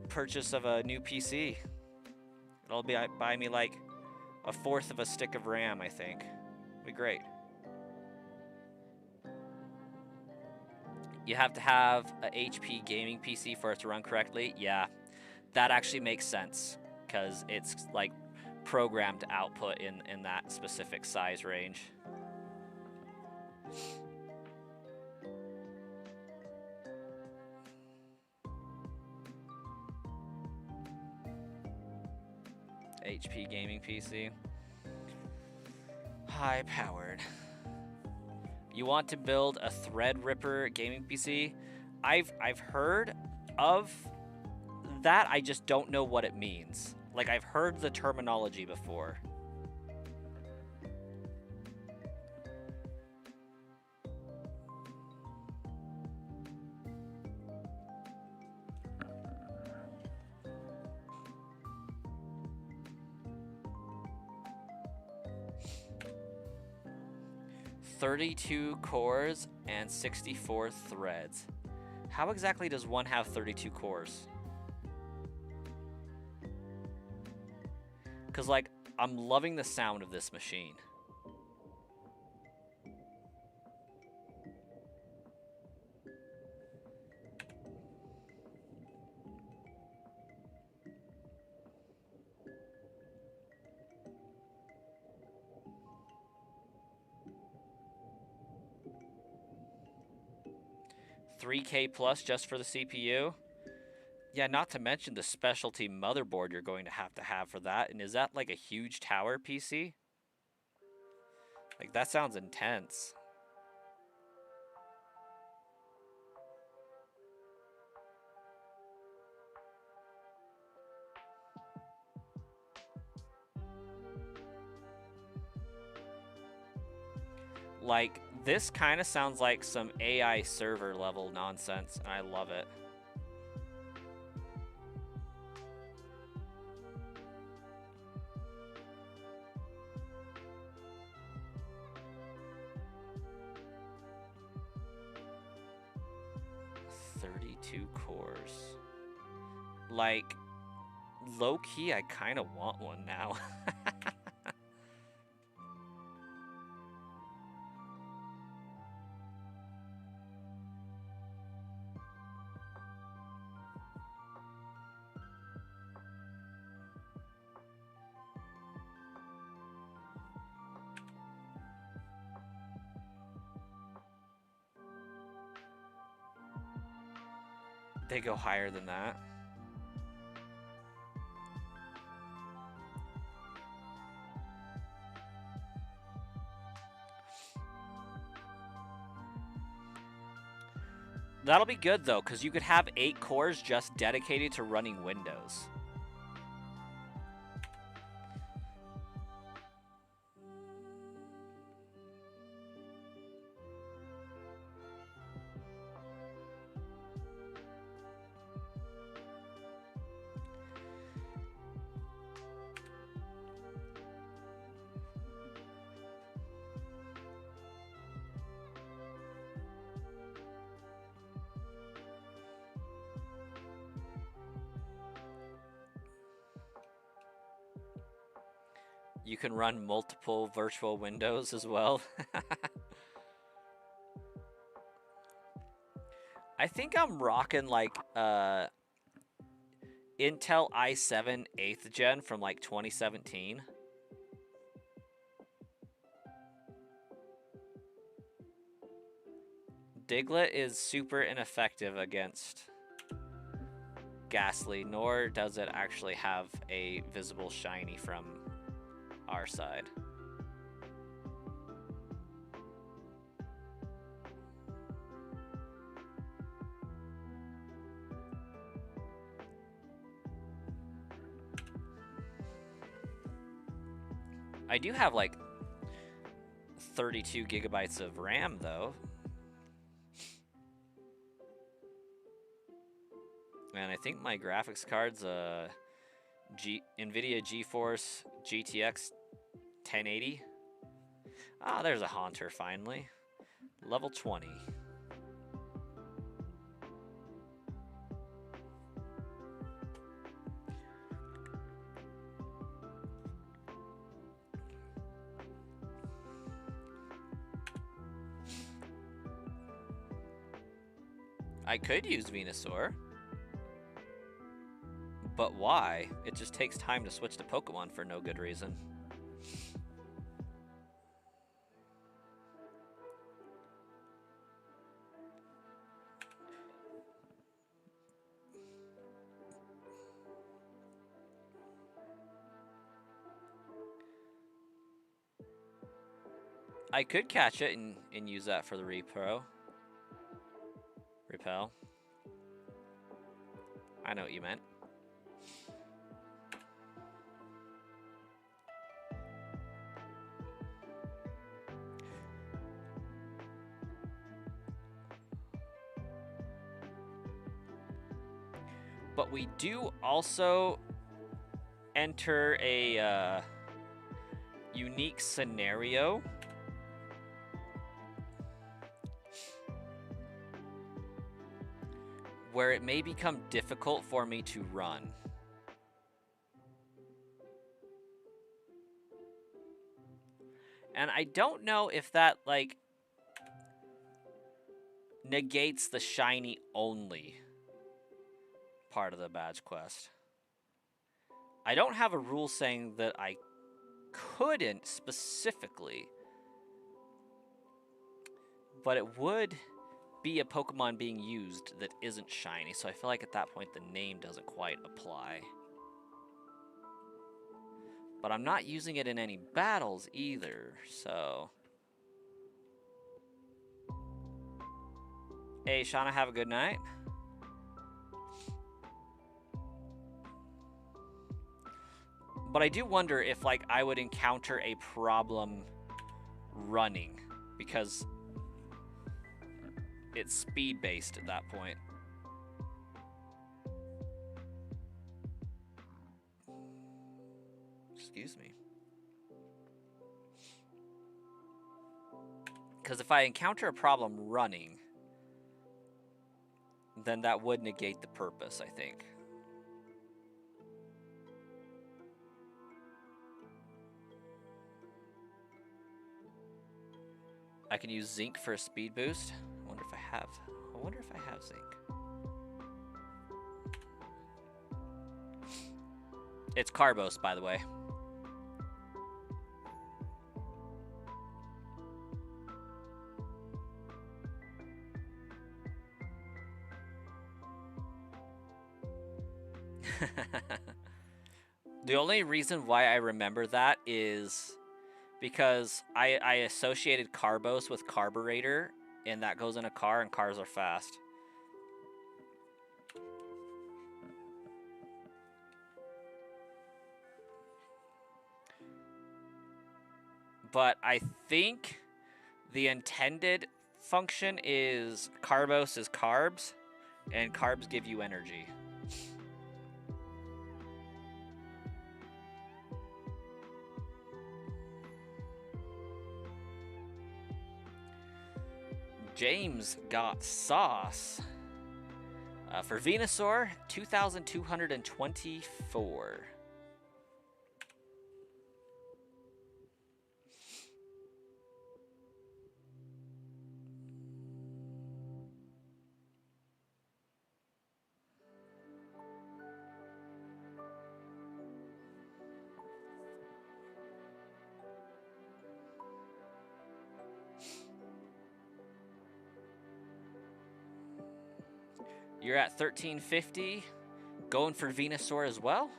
purchase of a new PC. It'll buy me like a fourth of a stick of RAM, I think. It'd be great. You have to have a HP gaming PC for it to run correctly. Yeah, that actually makes sense because it's like programmed to output in that specific size range. HP gaming PC. High powered. You want to build a Threadripper gaming PC? I've heard of that. I just don't know what it means. Like, I've heard the terminology before. .32 cores and 64 threads. How exactly does one have 32 cores? Because, like, I'm loving the sound of this machine. $3K plus just for the CPU. Yeah, not to mention the specialty motherboard you're going to have for that. And is that like a huge tower PC? Like, that sounds intense. Like, this kind of sounds like some AI server level nonsense, and I love it. Cores. Like, low-key, I kind of want one now. They go higher than that. That'll be good, though, because you could have 8 cores just dedicated to running Windows. You can run multiple virtual windows as well. I think I'm rocking like Intel i7 8th gen from like 2017. Diglett is super ineffective against Ghastly, nor does it actually have a visible shiny from our side. I do have like 32 gigabytes of RAM though. And I think my graphics card's NVIDIA GeForce GTX 1080. Ah, there's a Haunter finally. Level 20. I could use Venusaur. But why? It just takes time to switch to Pokemon for no good reason. I could catch it and use that for the Repel. I know what you meant. But we do also enter a unique scenario where it may become difficult for me to run. And I don't know if that, like, negates the shiny only part of the badge quest. I don't have a rule saying that I couldn't specifically, but it would be a Pokemon being used that isn't shiny, so I feel like at that point the name doesn't quite apply. But I'm not using it in any battles either, so... Hey, Shauna, have a good night. But I do wonder if, like, I would encounter a problem running, because it's speed-based at that point. Excuse me. Because if I encounter a problem running, then that would negate the purpose, I think. I can use Zinc for a speed boost. I wonder if I have Zinc. It's Carbos, by the way. The only reason why I remember that is because I associated Carbos with carburetor, and that goes in a car, and cars are fast. but I think the intended function is carbos is carbs, and carbs give you energy. James got sauce. For Venusaur, 2,224. You're at 1350, going for Venusaur as well?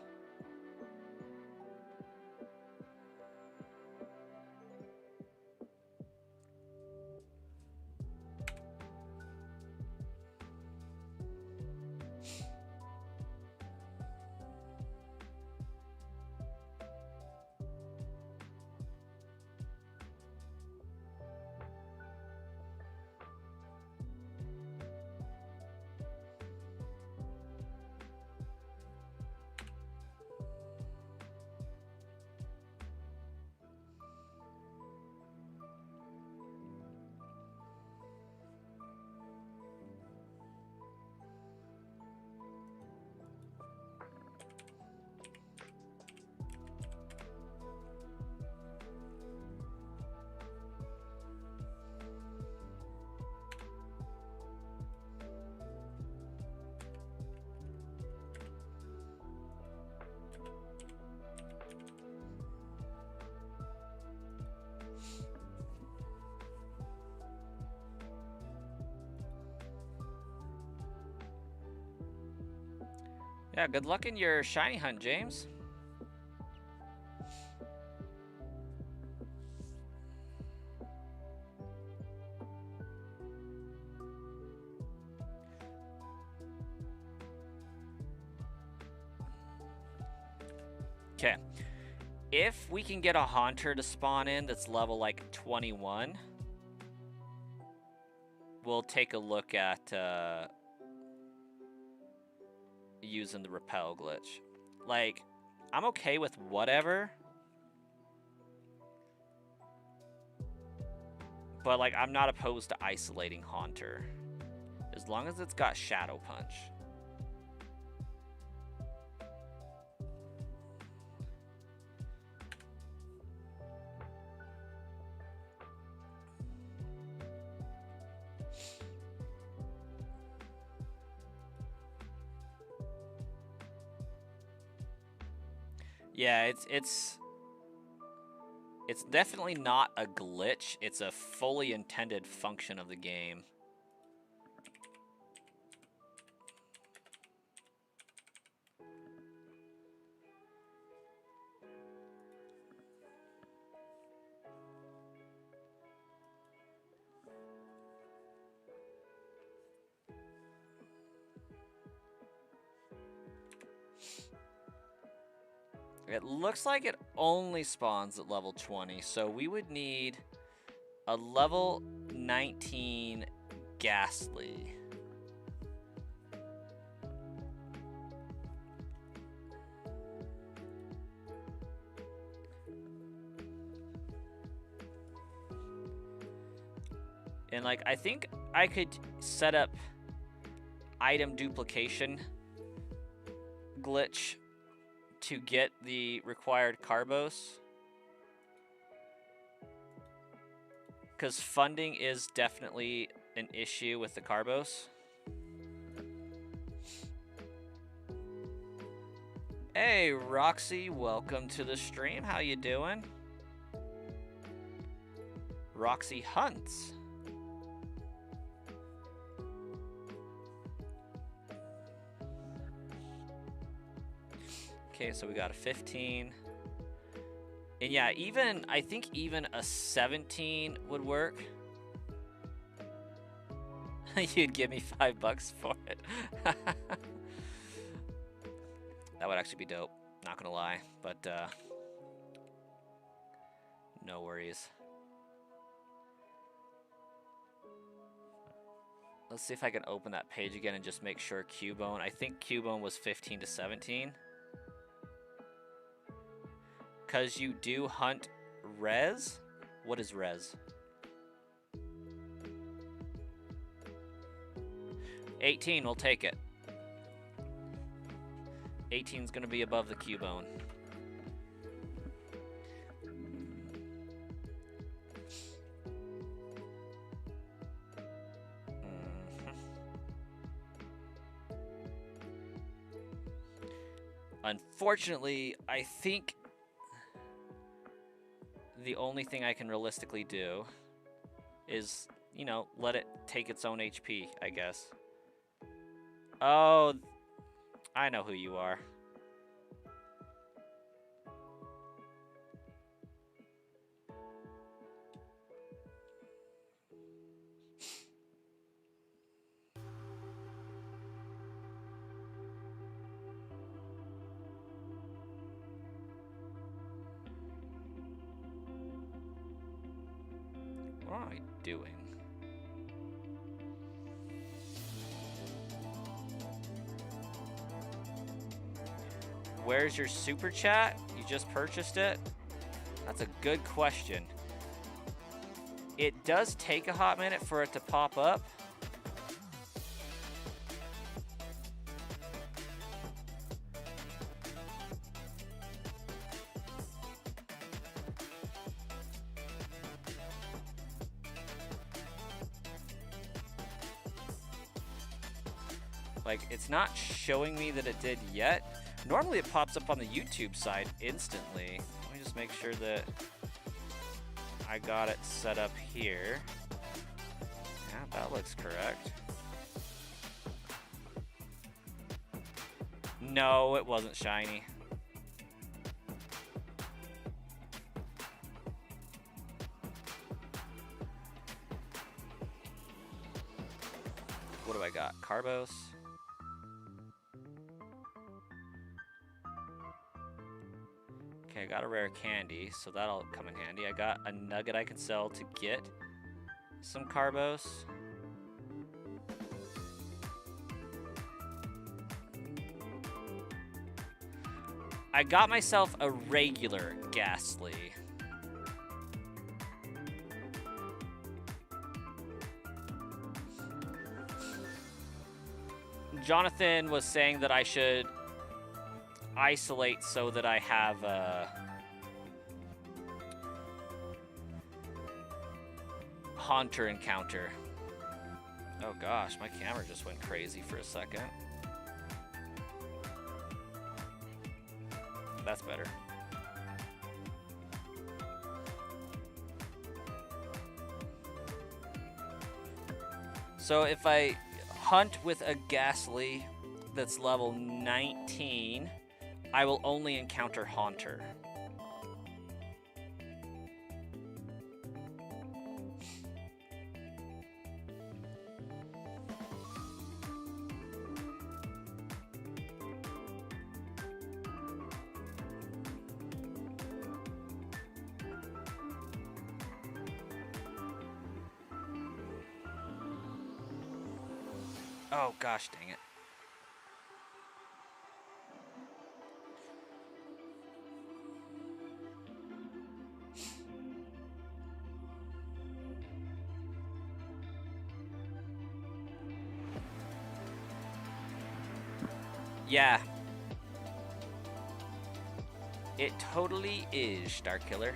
Yeah, good luck in your shiny hunt, James. Okay. If we can get a Haunter to spawn in that's level like 21, we'll take a look at using the repel glitch. Like, I'm okay with whatever, but like I'm not opposed to isolating Haunter as long as it's got Shadow Punch. Yeah, it's definitely not a glitch. It's a fully intended function of the game. It looks like it only spawns at level 20, so we would need a level 19 Ghastly. And like, I think I could set up item duplication glitch to get the required carbos, because funding is definitely an issue with the carbos. Hey Roxy, welcome to the stream. How you doing? Roxy Hunts. Okay, so we got a 15. And yeah, I think even a 17 would work. You'd give me $5 for it. That would actually be dope, not gonna lie. But No worries. Let's see if I can open that page again and just make sure Cubone. I think Cubone was 15 to 17. Because you do hunt res? What is res? 18, we'll take it. 18 is going to be above the Cubone. Unfortunately, I think the only thing I can realistically do is, you know, let it take its own HP, I guess. Oh, I know who you are. What am I doing? Where's your super chat? You just purchased it? That's a good question. It does take a hot minute for it to pop up. Like, it's not showing me that it did yet. Normally it pops up on the YouTube side instantly. Let me just make sure that I got it set up here. Yeah, that looks correct. No, it wasn't shiny. What do I got? Carbos. Okay, I got a rare candy, so that'll come in handy. I got a nugget I can sell to get some carbos. I got myself a regular Ghastly. Jonathan was saying that I should isolate so that I have a Haunter encounter. Oh gosh, my camera just went crazy for a second. That's better. So if I hunt with a Ghastly that's level 19, I will only encounter Haunter. Oh gosh, dang it. Yeah. It totally is, Starkiller.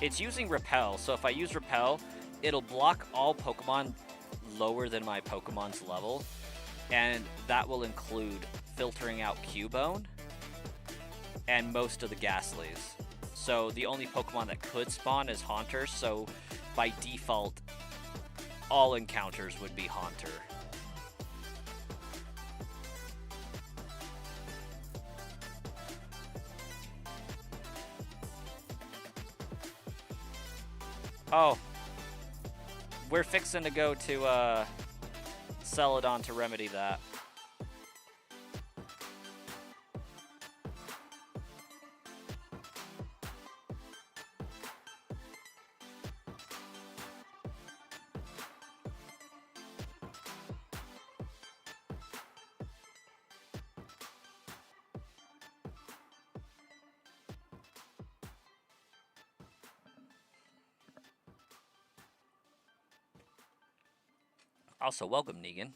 It's using Repel, so if I use Repel, it'll block all Pokemon lower than my Pokemon's level, and that will include filtering out Cubone and most of the Ghastlys. So the only Pokemon that could spawn is Haunter, so by default, all encounters would be Haunter. Oh, we're fixing to go to Celadon to remedy that. Also, welcome, Negan.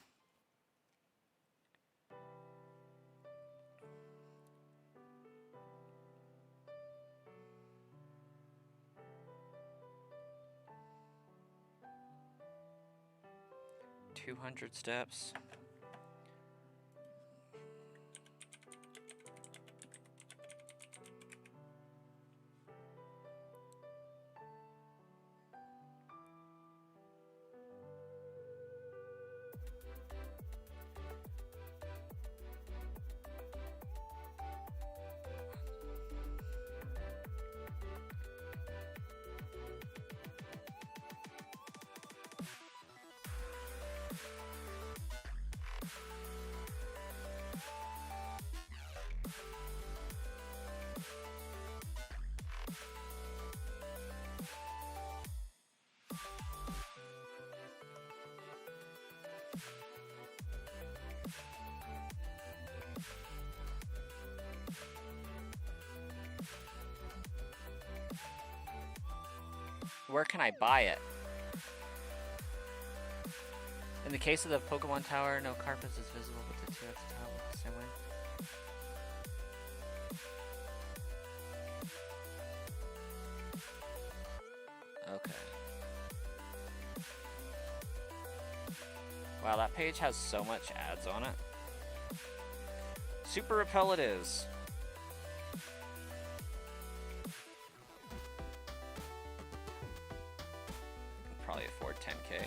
$200 steps. Where can I buy it? In the case of the Pokemon Tower, no carpets is visible, but the two at the top look the same way. Okay. Wow, that page has so much ads on it. Super Repel it is. Probably afford 10K.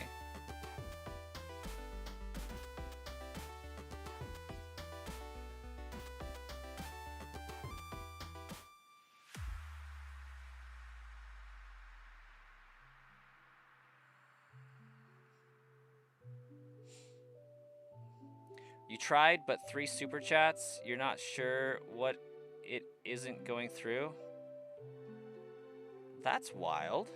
You tried, but 3 super chats. You're not sure what it isn't going through. That's wild.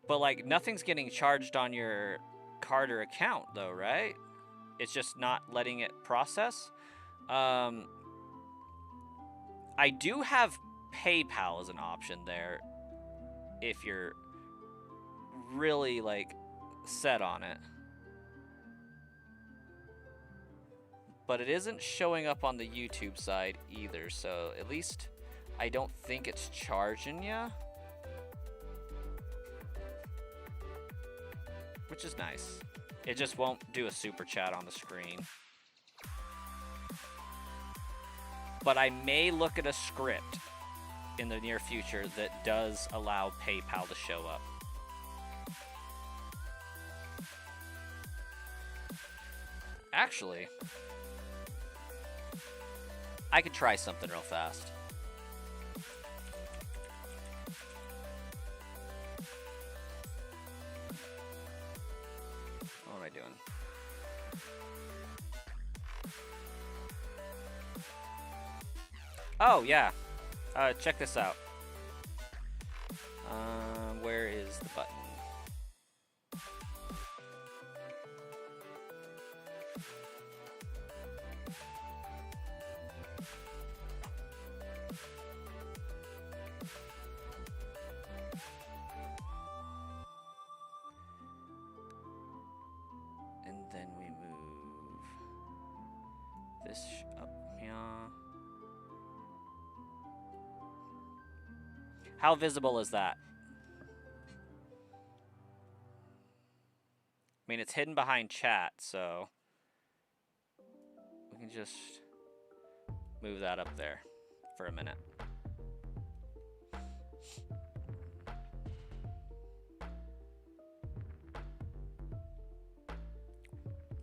But like nothing's getting charged on your card or account though, right? It's just not letting it process. I do have PayPal as an option there if you're really like set on it. But it isn't showing up on the YouTube side either, so at least I don't think it's charging you. Which is nice. It just won't do a super chat on the screen. But I may look at a script in the near future that does allow PayPal to show up. Actually, I could try something real fast. What am I doing? Oh, yeah. Check this out. Where is the button? And then we move this up here. How visible is that? I mean, it's hidden behind chat, so we can just move that up there for a minute.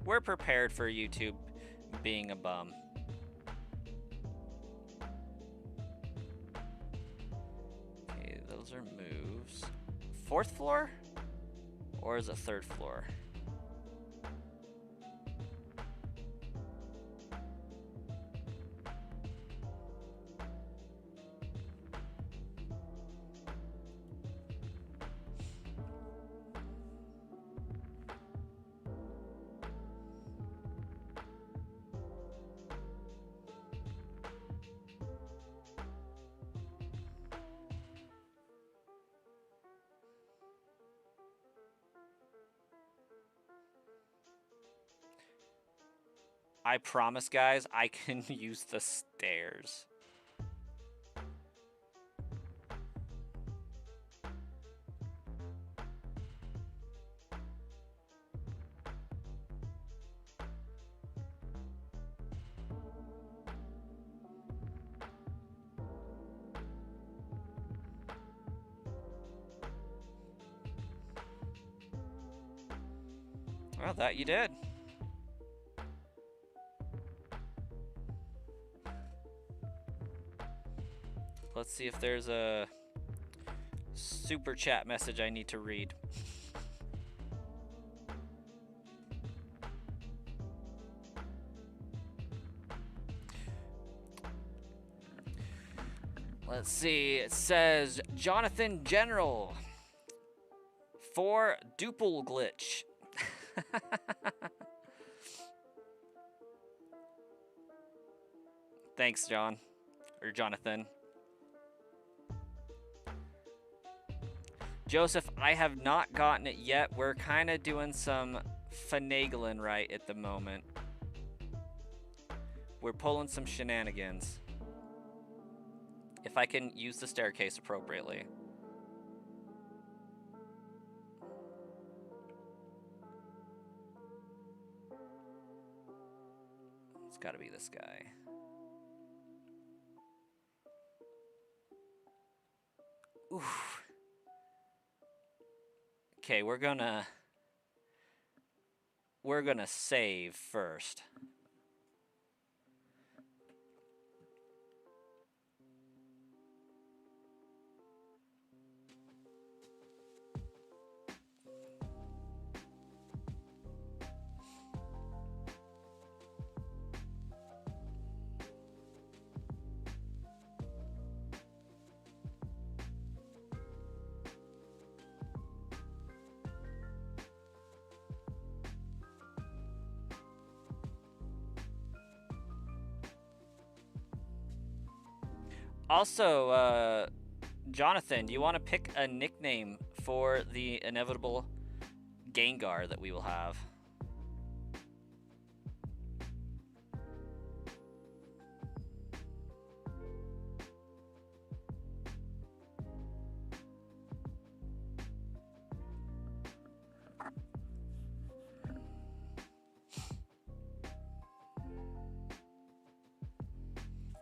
We're prepared for YouTube being a bum. Okay, those are moves. 4th floor? Or is it 3rd floor? I promise, guys, I can use the stairs. Well, that you did. Let's see if there's a super chat message I need to read. Let's see. It says Jonathan General for Duple Glitch. Thanks, John. Or Jonathan. Joseph, I have not gotten it yet. We're kind of doing some finagling right at the moment. We're pulling some shenanigans. If I can use the staircase appropriately. It's got to be this guy. Oof. Okay, we're gonna save first. Also, Jonathan, do you want to pick a nickname for the inevitable Gengar that we will have?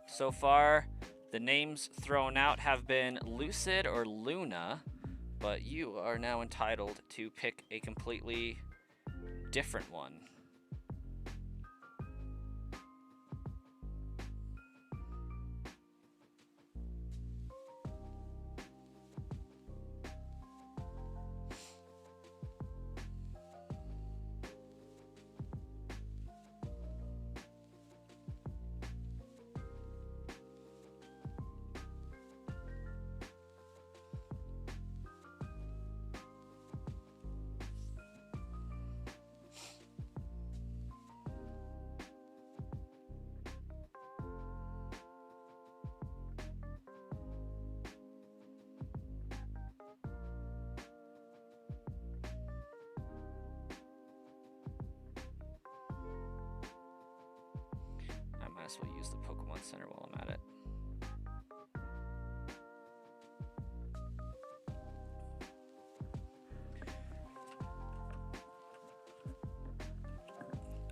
So far, the names thrown out have been Lucid or Luna, but you are now entitled to pick a completely different one. Might as well use the Pokemon Center while I'm at it.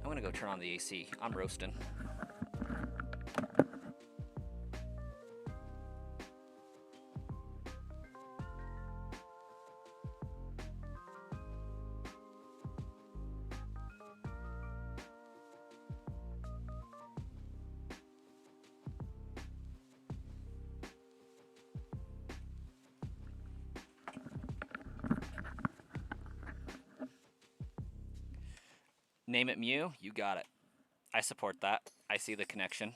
I'm gonna go turn on the AC. I'm roasting. Name it Mew, you got it. I support that. I see the connection.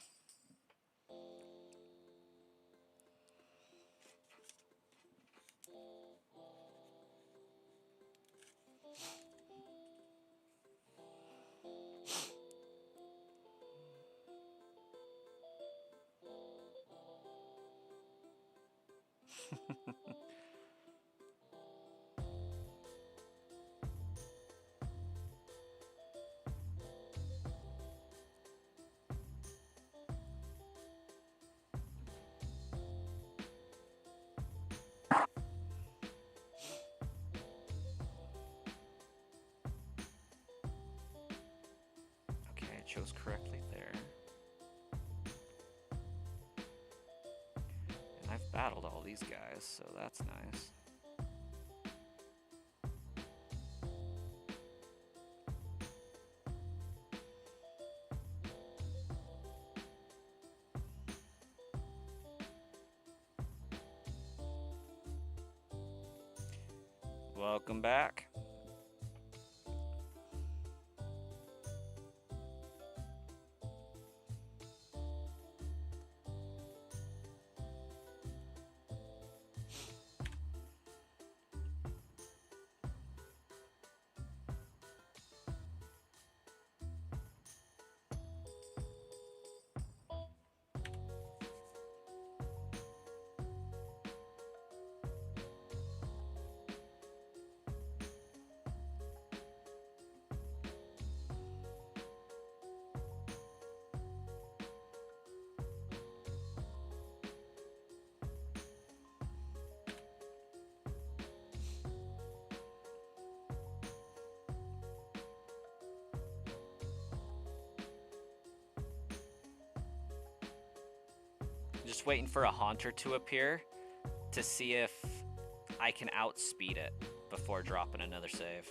chose correctly there. And I've battled all these guys, so that's nice. Welcome back. Just waiting for a haunter to appear to see if I can outspeed it before dropping another save.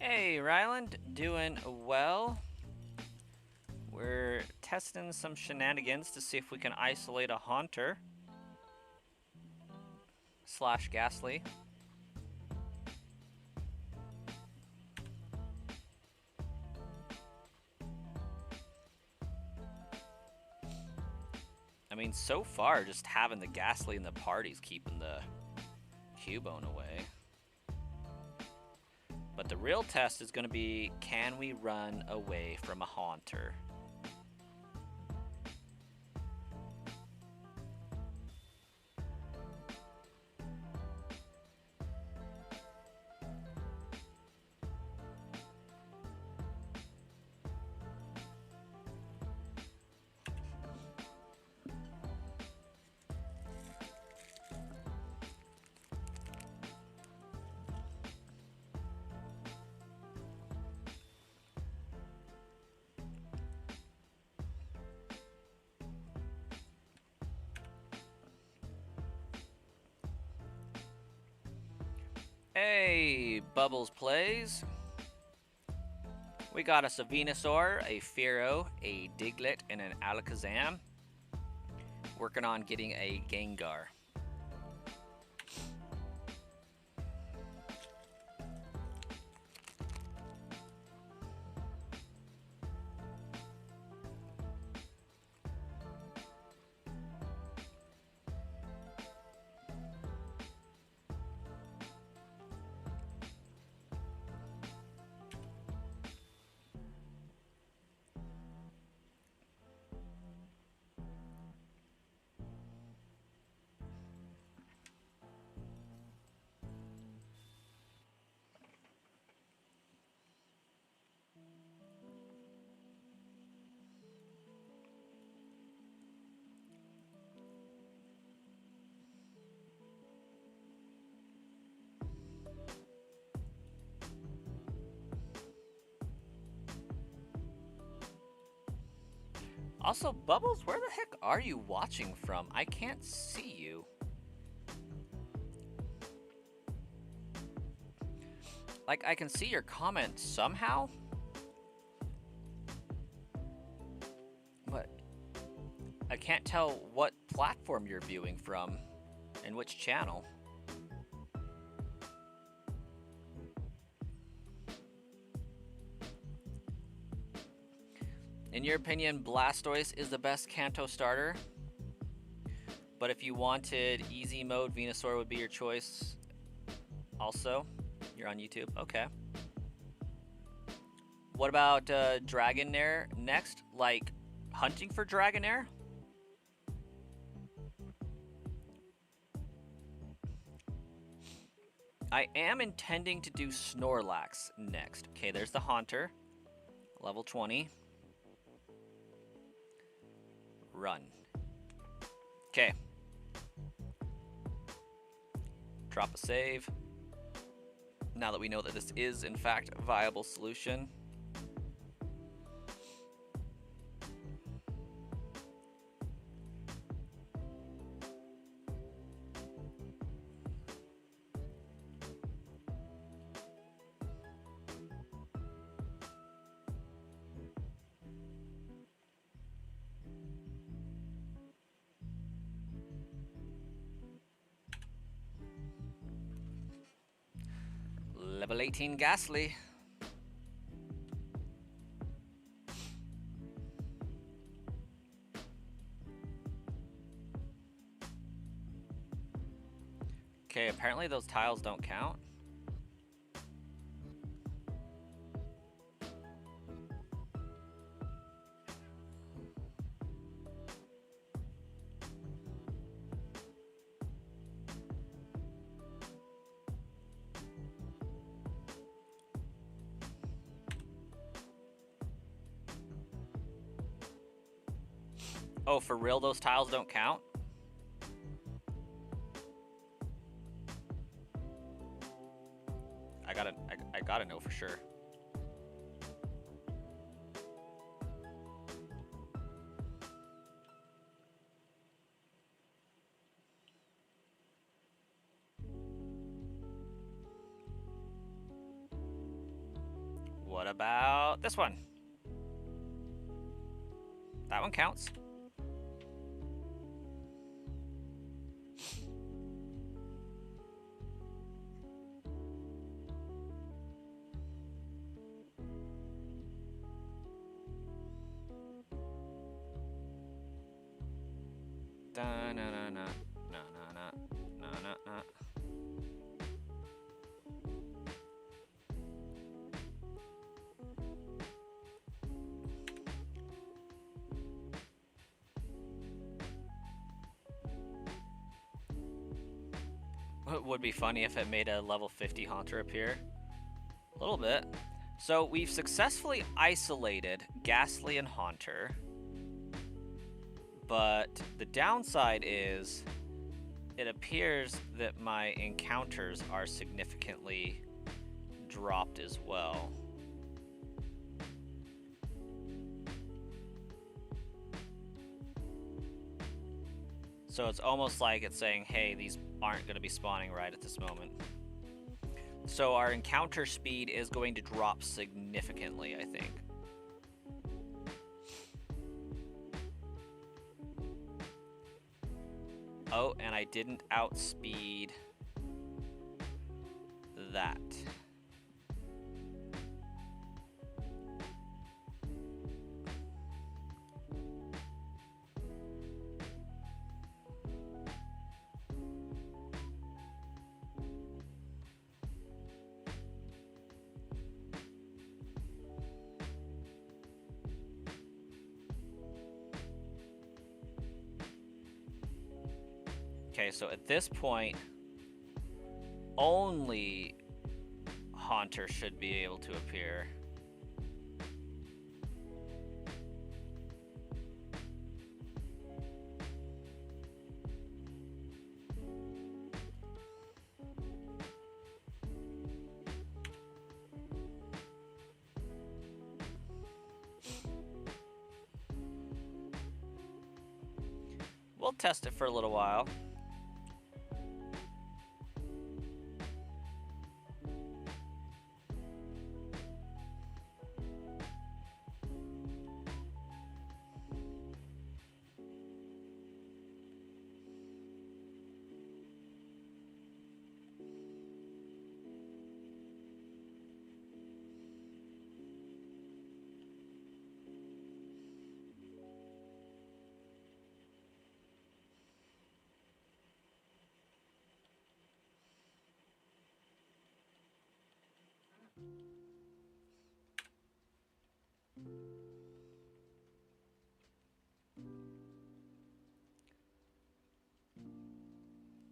Hey, Ryland, doing well. We're testing some shenanigans to see if we can isolate a haunter / Ghastly. I mean, so far, just having the Ghastly in the party's keeping the Cubone away. But the real test is going to be, can we run away from a haunter? Hey, Bubbles Plays. We got us a Venusaur, a Fearow, a Diglett, and an Alakazam. Working on getting a Gengar. Also, Bubbles, where the heck are you watching from? I can't see you. Like, I can see your comment somehow. But I can't tell what platform you're viewing from and which channel. In your opinion, Blastoise is the best Kanto starter, but if you wanted easy mode, Venusaur would be your choice. Also, you're on YouTube. Okay. What about Dragonair next? Like hunting for Dragonair? I am intending to do Snorlax next. Okay, there's the Haunter. Level 20. Run. Okay. Drop a save. Now that we know that this is, in fact, a viable solution. Level 18 Ghastly. Okay, apparently those tiles don't count. Oh, for real, those tiles don't count? I gotta know for sure. What about this one? That one counts. Da-na-na-na, na-na-na, na-na-na. It would be funny if it made a level 50 Haunter appear. A little bit. So we've successfully isolated Ghastly and Haunter. But the downside is it appears that my encounters are significantly dropped as well. So it's almost like it's saying, hey, these aren't going to be spawning right at this moment. So our encounter speed is going to drop significantly, I think. Oh, and I didn't outspeed that. Okay, so at this point, only Haunter should be able to appear. we'll test it for a little while.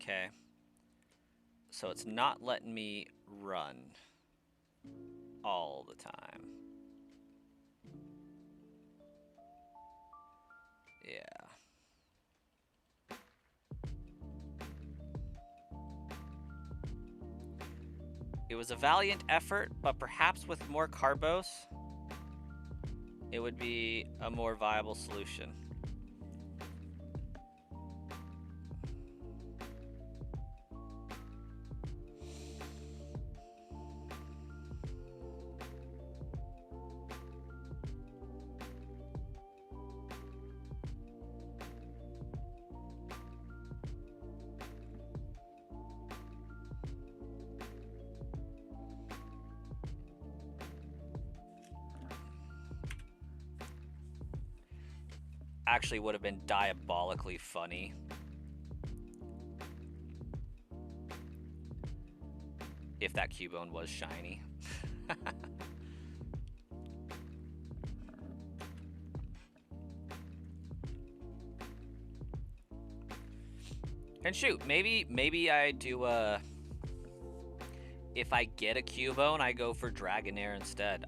Okay. So it's not letting me run all the time. Yeah. It was a valiant effort, but perhaps with more carbos, it would be a more viable solution. Actually would have been diabolically funny if that Cubone was shiny. And shoot, maybe I do if I get a Cubone, I go for Dragonair instead.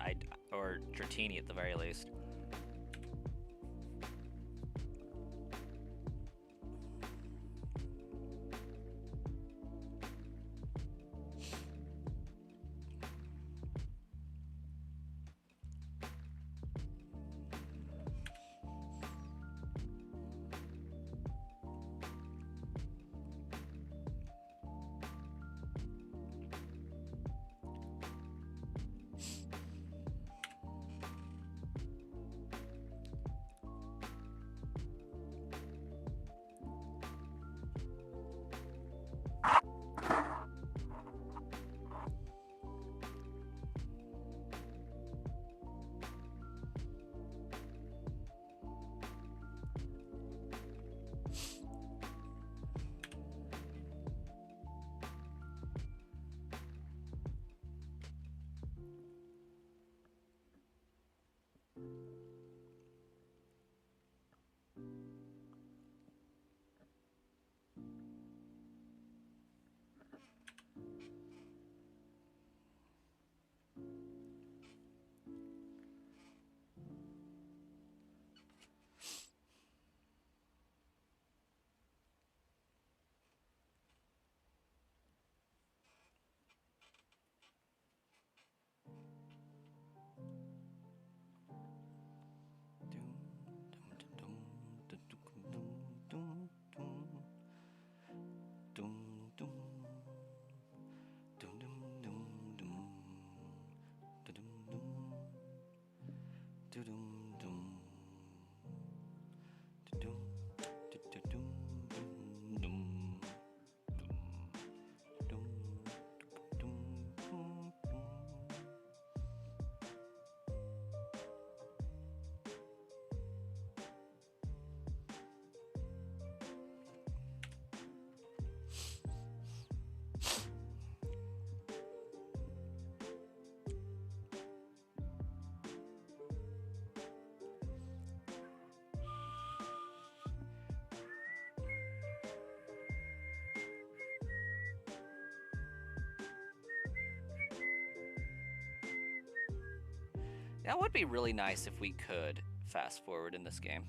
Or Dratini at the very least. That would be really nice if we could fast forward in this game.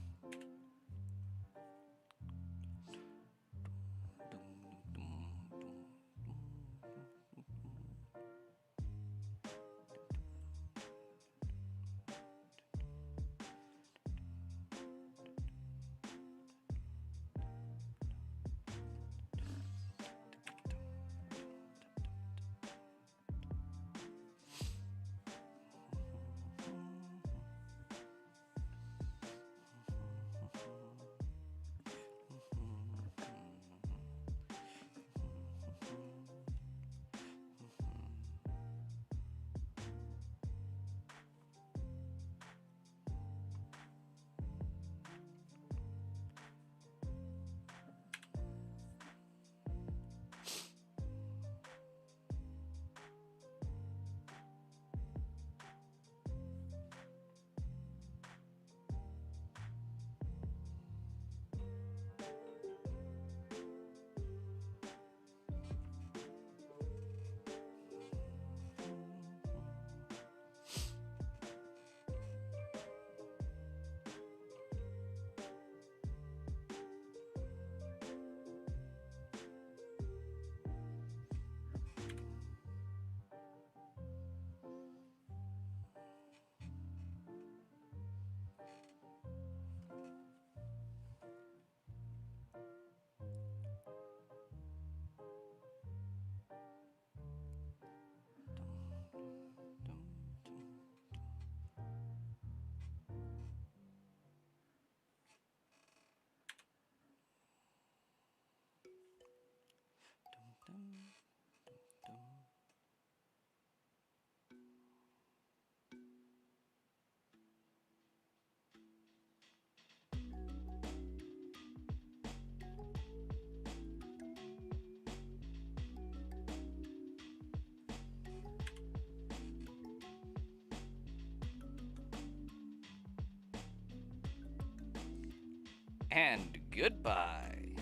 And goodbye.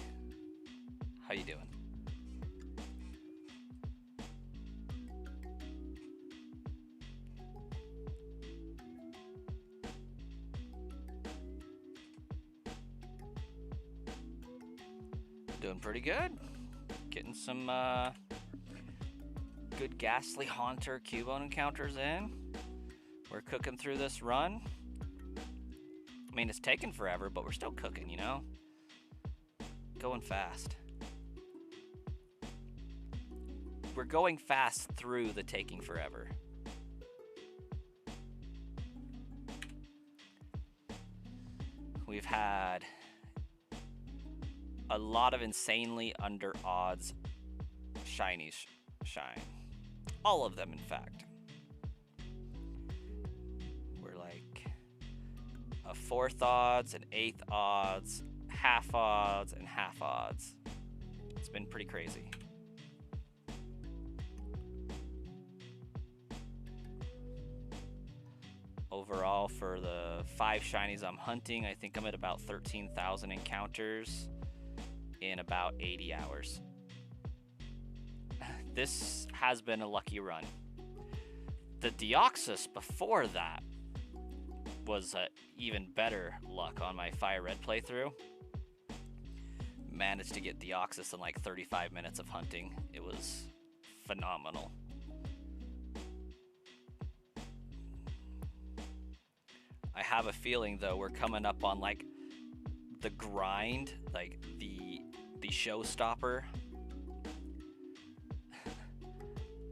How you doing? Doing pretty good. Getting some good Ghastly Haunter Cubone encounters in. We're cooking through this run. I mean, it's taken forever, but we're still cooking, you know? Going fast. We're going fast through the taking forever. We've had a lot of insanely under odds shinies shine. All of them, in fact. We're like a 4th odds, an 8th odds, half odds, and half odds. It's been pretty crazy. Overall, for the 5 shinies I'm hunting, I think I'm at about 13,000 encounters in about 80 hours. This has been a lucky run. The Deoxys before that was even better luck on my Fire Red playthrough. Managed to get Deoxys in like 35 minutes of hunting. It was phenomenal. I have a feeling though we're coming up on like the grind, like the showstopper.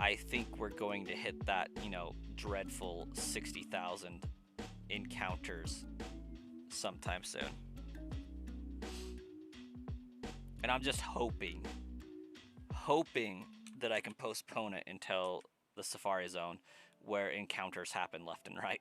I think we're going to hit that, you know, dreadful 60,000 encounters sometime soon. And I'm just hoping that I can postpone it until the Safari Zone, where encounters happen left and right.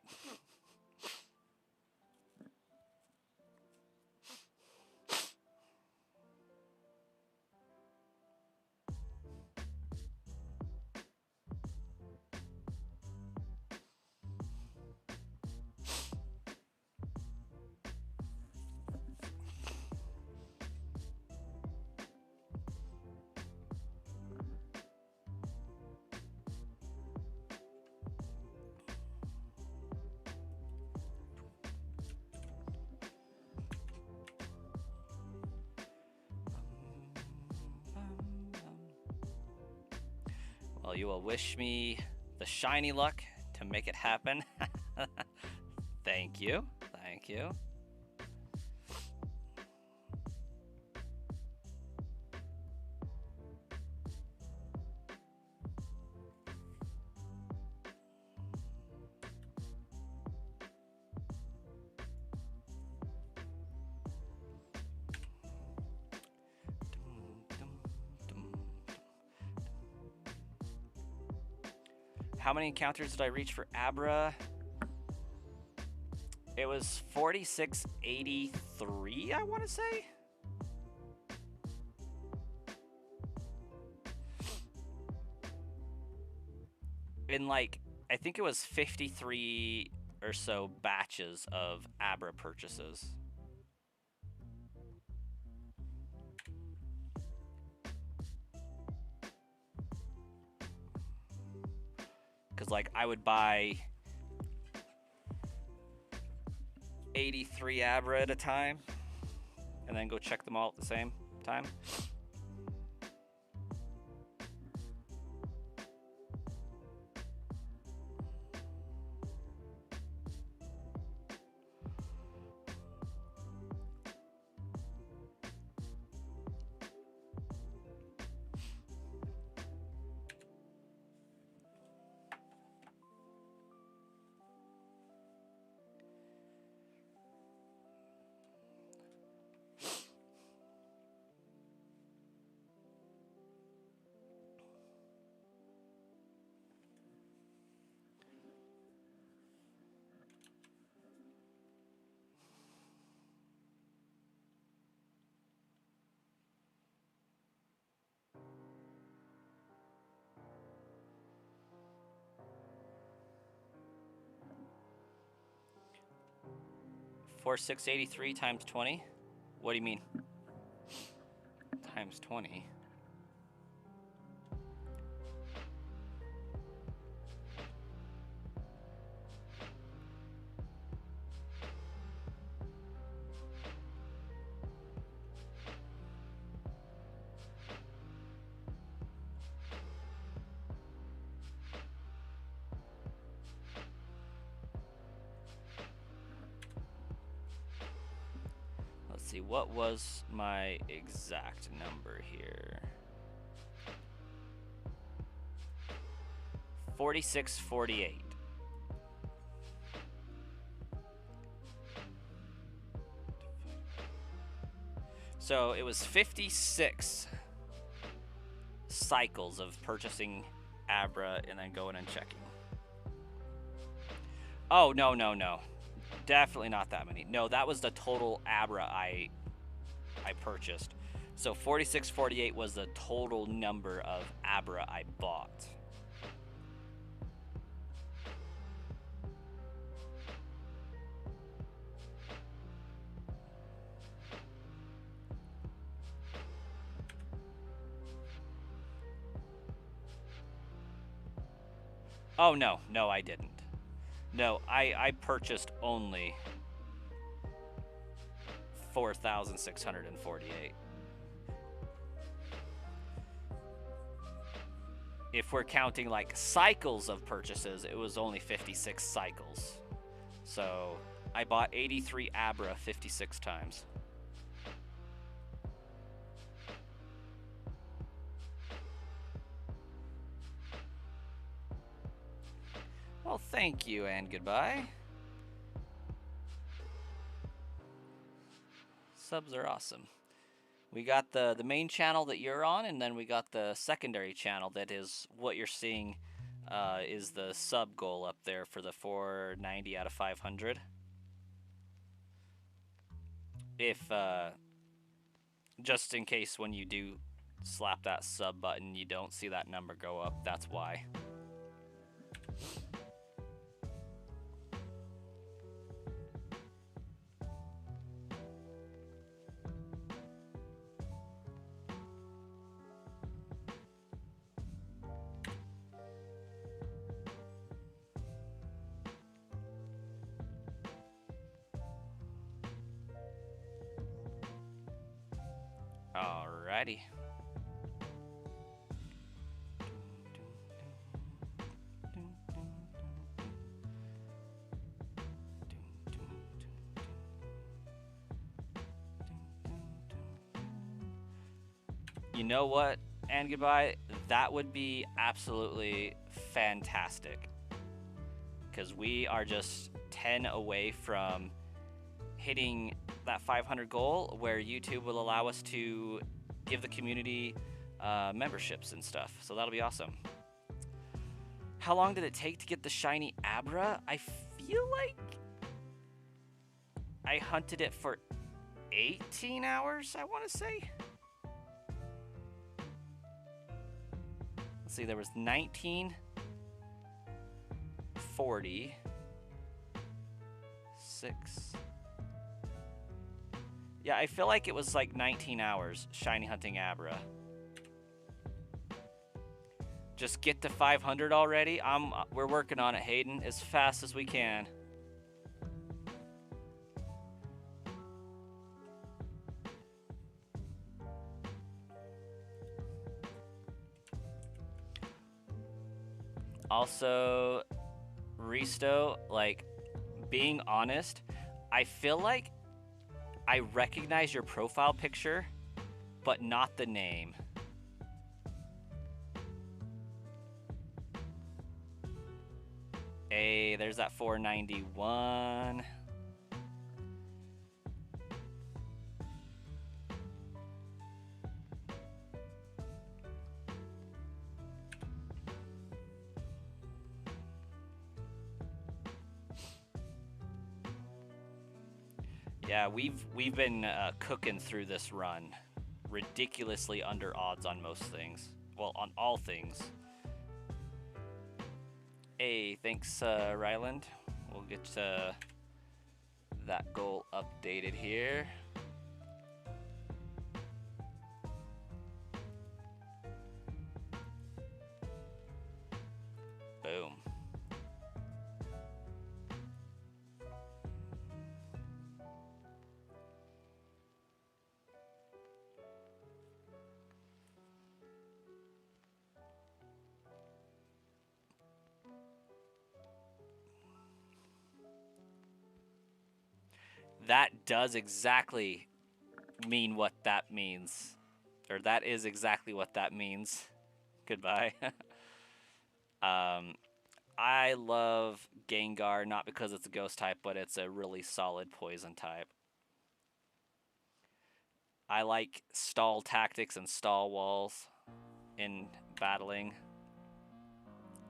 Well, you will wish me the shiny luck to make it happen. Thank you. Thank you. How many encounters did I reach for Abra? It was 4683, I want to say. In like, I think it was 53 or so batches of Abra purchases. Because like I would buy 83 Abra at a time and then go check them all at the same time. 4683 times 20? What do you mean? Times 20? Let's see, what was my exact number here? 4648. So it was 56 cycles of purchasing Abra and then going and checking. Oh, no. Definitely not that many. No, that was the total Abra I purchased. So 4648 was the total number of Abra I bought. Oh, no, I didn't. No, I purchased only 4,648. If we're counting like cycles of purchases, it was only 56 cycles. So I bought 83 Abra 56 times. Well, thank you and goodbye. Subs are awesome. We got the main channel that you're on, and then we got the secondary channel that is what you're seeing is the sub goal up there for the 490 out of 500. If, just in case when you do slap that sub button, you don't see that number go up, that's why. Alrighty. You know what, and goodbye, that would be absolutely fantastic. Because we are just 10 away from hitting that 500 goal where YouTube will allow us to give the community memberships and stuff. So that'll be awesome. How long did it take to get the shiny Abra? I feel like I hunted it for 18 hours, I want to say. Let's see, there was 19, 40, 6. Yeah, I feel like it was like 19 hours shiny hunting Abra. Just get to 500 already. We're working on it, Hayden, as fast as we can. Also, Risto, like, being honest, I feel like I recognize your profile picture, but not the name. Hey, there's that 491. Yeah, we've been cooking through this run. Ridiculously under odds on most things. Well, on all things. Hey, thanks, Ryland. We'll get that goal little updated here. Boom. That does exactly mean what that means. Or that is exactly what that means. Goodbye. I love Gengar, not because it's a ghost type, but it's a really solid poison type. I like stall tactics and stall walls in battling.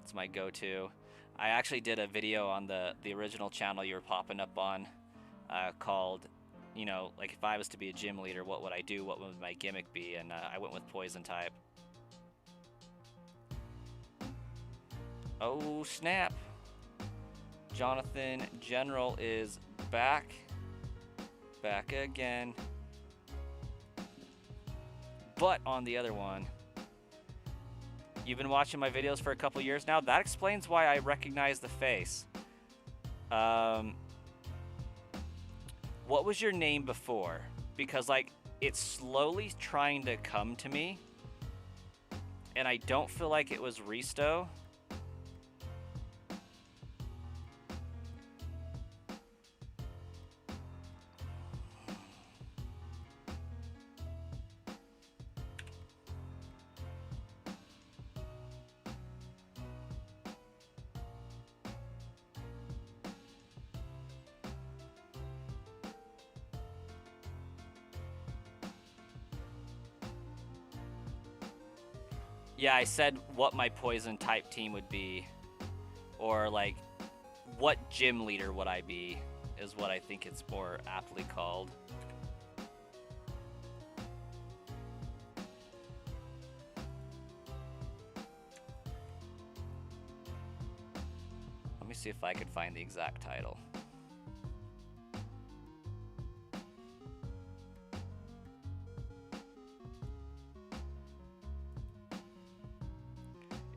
It's my go-to. I actually did a video on the original channel you were popping up on called, you know, like if I was to be a gym leader, what would I do? What would my gimmick be? And I went with poison type. Oh, snap. Jonathan General is back. Back again. But on the other one, you've been watching my videos for a couple years now. That explains why I recognize the face. What was your name before? Because, like, it's slowly trying to come to me. And I don't feel like it was Risto. Yeah, I said what my poison type team would be. Or, like, what gym leader would I be, is what I think it's more aptly called. Let me see if I could find the exact title.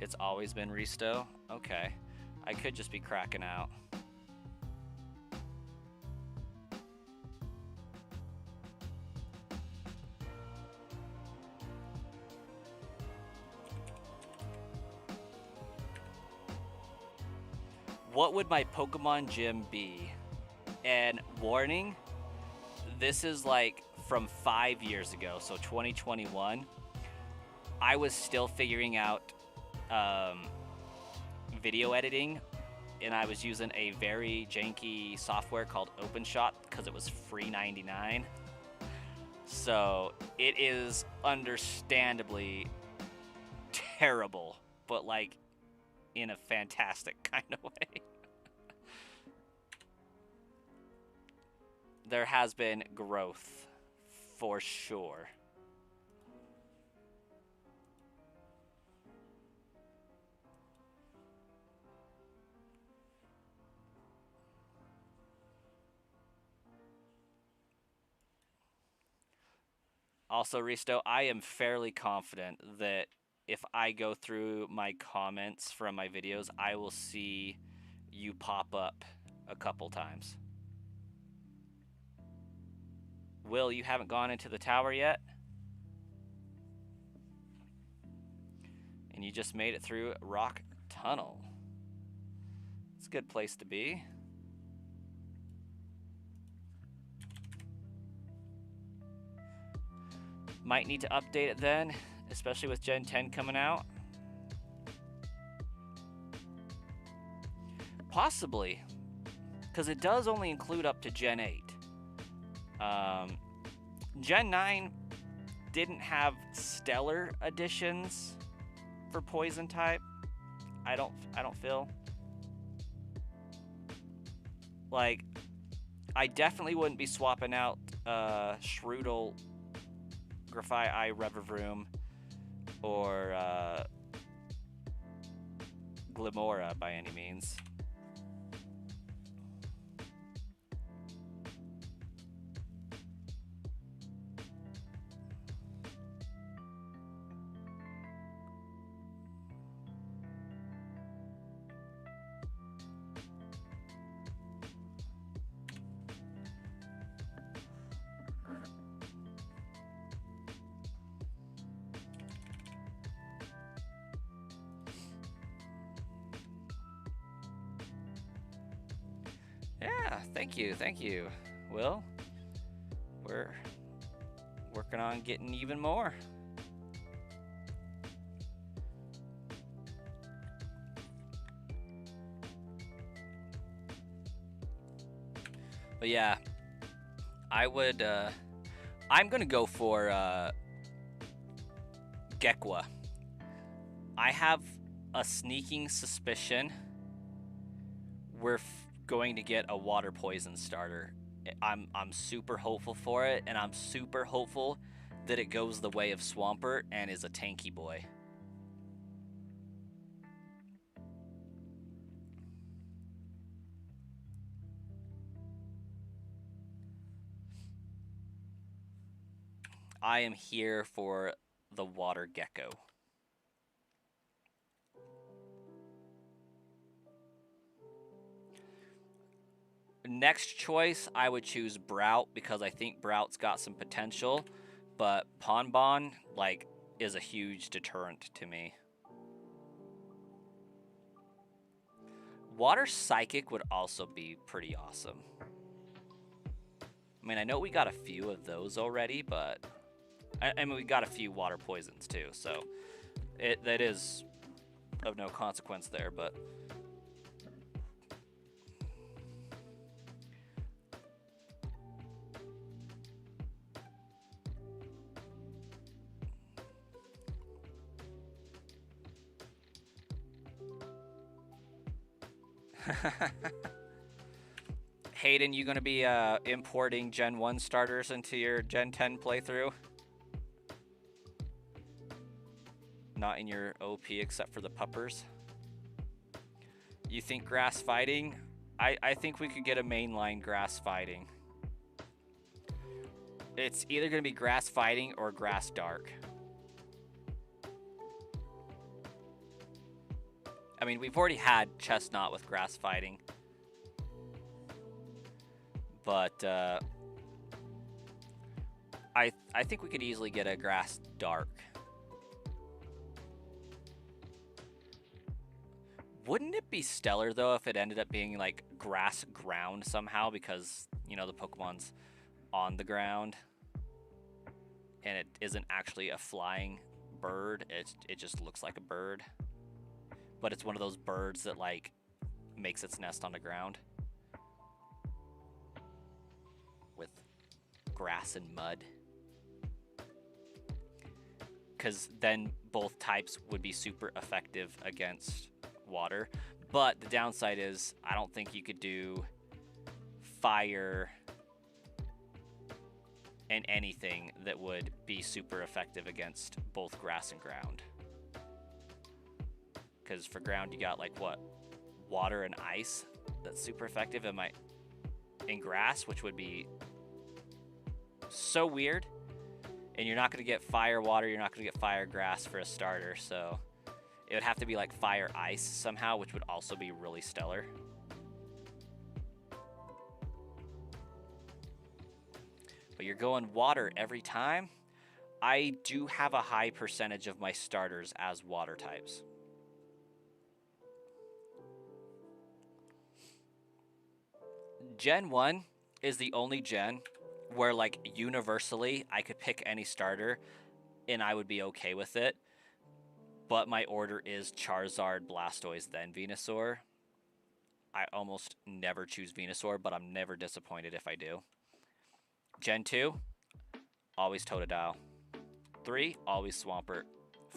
It's always been Risto? Okay. I could just be cracking out. What would my Pokemon gym be? And warning, this is like from 5 years ago, so 2021. I was still figuring out video editing, and I was using a very janky software called OpenShot because it was free 99. So it is understandably terrible, but like in a fantastic kind of way. There has been growth for sure. Also, Risto, I am fairly confident that if I go through my comments from my videos, I will see you pop up a couple times. Will, you haven't gone into the tower yet? And you just made it through Rock Tunnel. It's a good place to be. Might need to update it then, especially with Gen 10 coming out. Possibly, because it does only include up to Gen 8. Gen 9 didn't have stellar additions for poison type. I don't feel like I definitely wouldn't be swapping out Shroodle, Grafai Revavroom, or Glimora by any means. Yeah, thank you, thank you. Well, we're working on getting even more. But yeah, I'm gonna go for Gekwa. I have a sneaking suspicion we're going to get a water poison starter. I'm super hopeful for it, and I'm super hopeful that it goes the way of Swampert and is a tanky boy. I am here for the water gecko. Next choice, I would choose Brout because I think Brout's got some potential, but Ponbon, like, is a huge deterrent to me. Water Psychic would also be pretty awesome. I mean, I know we got a few of those already, but I mean, we got a few water poisons too, so that is of no consequence there, but Hayden, you gonna be importing Gen 1 starters into your Gen 10 playthrough? Not in your OP except for the puppers? You think grass fighting? I think we could get a mainline grass fighting. It's either gonna be grass fighting or grass dark. I mean, we've already had Chestnut with grass fighting. But I think we could easily get a grass dark. Wouldn't it be stellar though if it ended up being like grass ground somehow, because you know the Pokemon's on the ground and it isn't actually a flying bird, it just looks like a bird, but it's one of those birds that like makes its nest on the ground with grass and mud, because then both types would be super effective against water. But the downside is I don't think you could do fire and anything that would be super effective against both grass and ground, because for ground you got like what, water and ice that's super effective, and in grass, which would be so weird. And you're not going to get fire water, you're not going to get fire grass for a starter, so it would have to be like fire ice somehow, which would also be really stellar. But you're going water every time. I do have a high percentage of my starters as water types. Gen 1 is the only gen where like universally I could pick any starter and I would be okay with it. But my order is Charizard, Blastoise, then Venusaur. I almost never choose Venusaur, but I'm never disappointed if I do. Gen 2, always Totodile. 3, always Swampert.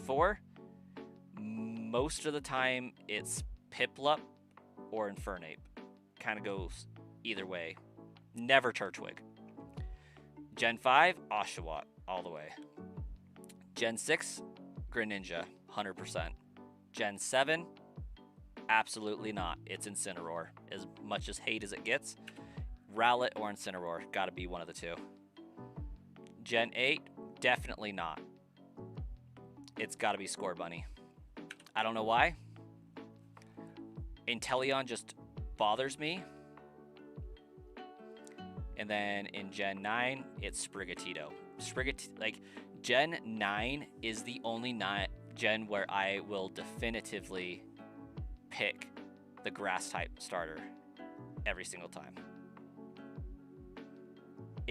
4, most of the time it's Piplup or Infernape. Kind of goes either way. Never Turtwig. Gen 5, Oshawott, all the way. Gen 6, Greninja, 100%. Gen 7, absolutely not. It's Incineroar. As much as hate as it gets, Rowlet or Incineroar, gotta be one of the two. Gen 8, definitely not. It's gotta be Scorbunny. I don't know why. Inteleon just bothers me. And then in Gen 9, it's Sprigatito. Like, Gen 9 is the only gen where I will definitively pick the grass type starter every single time.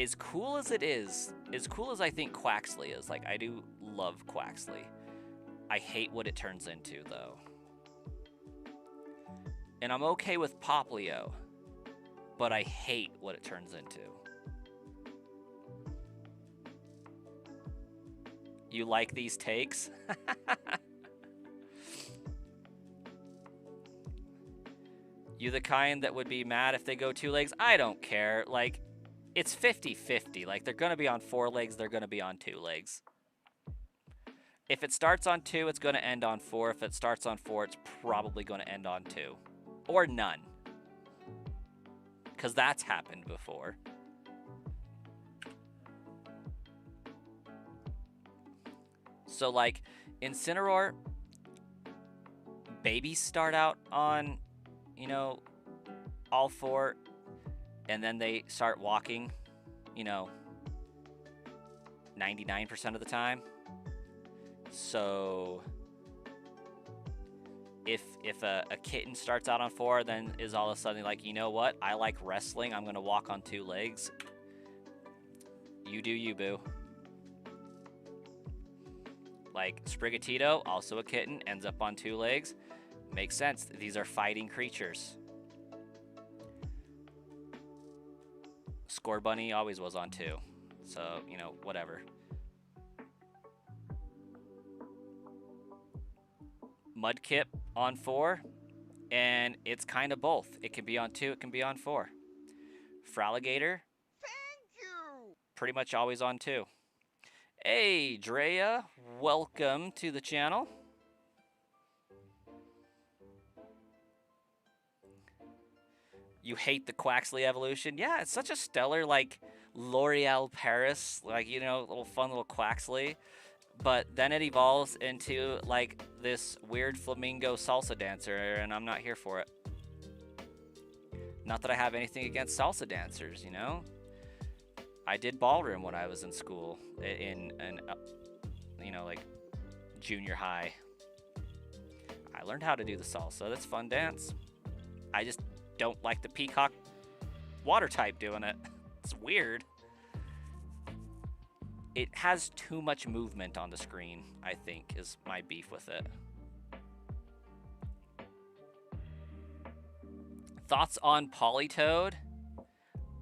as cool as it is, as cool as I think Quaxley is, like, I do love Quaxley. I hate what it turns into, though. And I'm okay with Poplio, but I hate what it turns into. You like these takes? You the kind that would be mad if they go 2 legs? I don't care. Like, it's 50-50. Like, they're going to be on 4 legs, they're going to be on 2 legs. If it starts on 2, it's going to end on 4. If it starts on 4, it's probably going to end on 2. Or none. Because that's happened before. So, like, Incineroar, babies start out on, you know, all 4, and then they start walking, you know, 99% of the time. So if a kitten starts out on 4, then is all of a sudden like, you know what? I like wrestling. I'm going to walk on 2 legs. You do you, boo. Like Sprigatito, also a kitten, ends up on 2 legs. Makes sense. These are fighting creatures. Scorbunny always was on 2. So, you know, whatever. Mudkip on 4, and it's kind of both. It can be on 2, it can be on 4. Fraligator, thank you. Pretty much always on 2. Hey, Drea, welcome to the channel. You hate the Quaxley evolution? Yeah, it's such a stellar, like, L'Oreal Paris, like, you know, little fun little Quaxley. But then it evolves into, like, this weird flamingo salsa dancer, and I'm not here for it. Not that I have anything against salsa dancers, you know? I did ballroom when I was in school, in you know, like, junior high. I learned how to do the salsa. That's fun dance. I just don't like the peacock water type doing it. It's weird. It has too much movement on the screen, I think, is my beef with it. Thoughts on Politoed?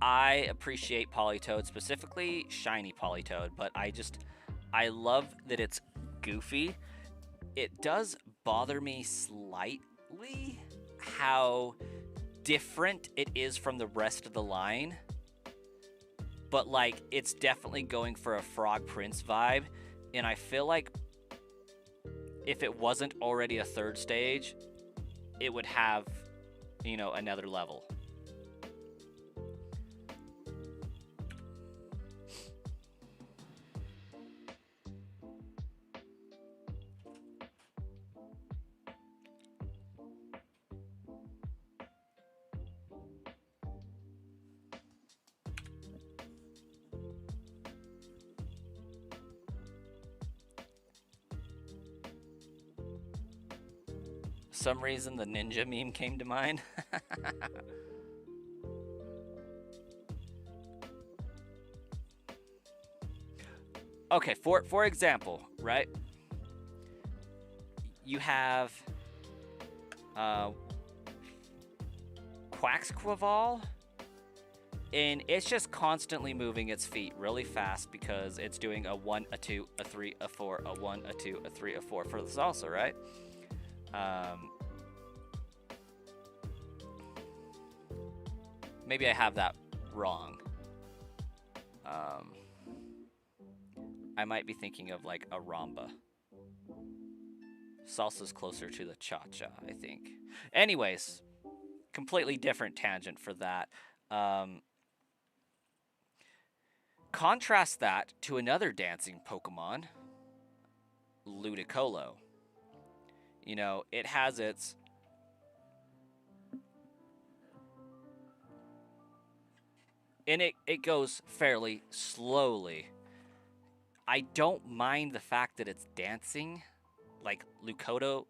I appreciate Politoed, specifically shiny Politoed, but I love that it's goofy. It does bother me slightly how different it is from the rest of the line. But, like, it's definitely going for a Frog Prince vibe. And I feel like if it wasn't already a 3rd stage, it would have, you know, another level. Some reason the ninja meme came to mind. Okay, for example, right? You have Quaxquaval, and it's just constantly moving its feet really fast because it's doing a 1, a 2, a 3, a 4, a 1, a 2, a 3, a 4 for the salsa, right? Maybe I have that wrong. I might be thinking of like a Ramba. Salsa's closer to the cha-cha, I think. Anyways, completely different tangent for that. Contrast that to another dancing Pokemon, Ludicolo. You know, it has its... And it goes fairly slowly. I don't mind the fact that it's dancing, like Ludicolo,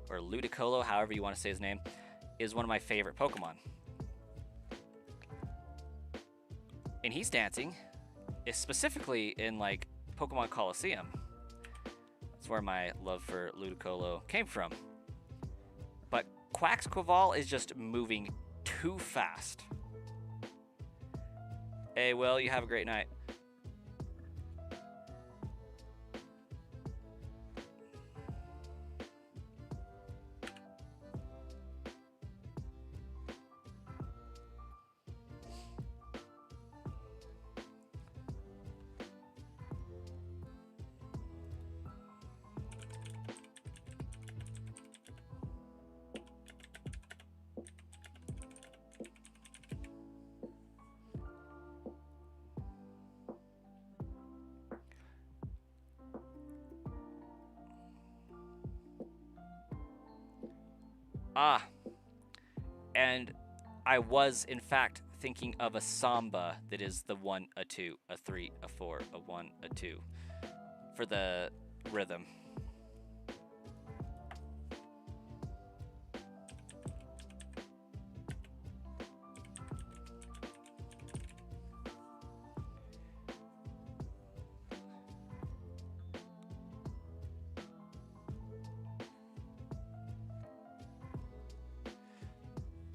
or Ludicolo, however you want to say his name, is one of my favorite Pokemon. and he's dancing, is specifically in like Pokemon Coliseum. That's where my love for Ludicolo came from. But Quaxquaval is just moving too fast. Hey, Will, you have a great night. Ah, and I was, in fact, thinking of a samba that is the 1, a 2, a 3, a 4, a 1, a 2 for the rhythm.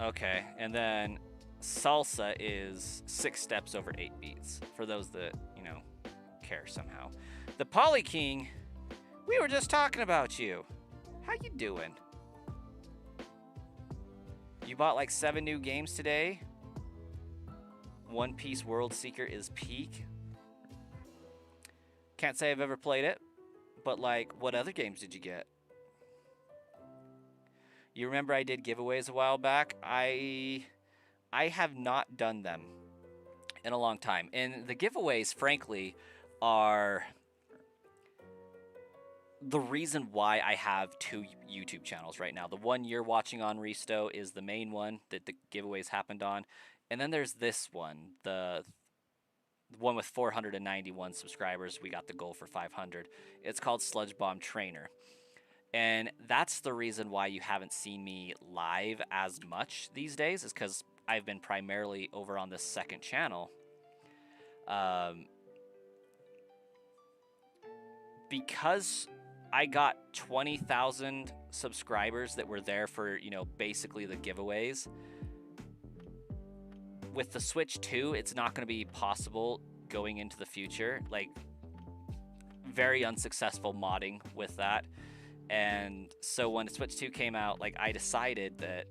Okay, and then salsa is 6 steps over 8 beats, for those that, you know, care somehow. The Poly King, we were just talking about you. How you doing? You bought like 7 new games today? One Piece World Seeker is peak. Can't say I've ever played it, but like, what other games did you get? You remember I did giveaways a while back? I have not done them in a long time. And the giveaways, frankly, are the reason why I have 2 YouTube channels right now. The one you're watching on, Risto, is the main one that the giveaways happened on. And then there's this one, the one with 491 subscribers. We got the goal for 500. It's called Sludge Bomb Trainer. And that's the reason why you haven't seen me live as much these days, is because I've been primarily over on this second channel. Because I got 20,000 subscribers that were there for, you know, basically the giveaways. With the Switch 2, it's not going to be possible going into the future. Like, very unsuccessful modding with that. And so when Switch 2 came out, like, I decided that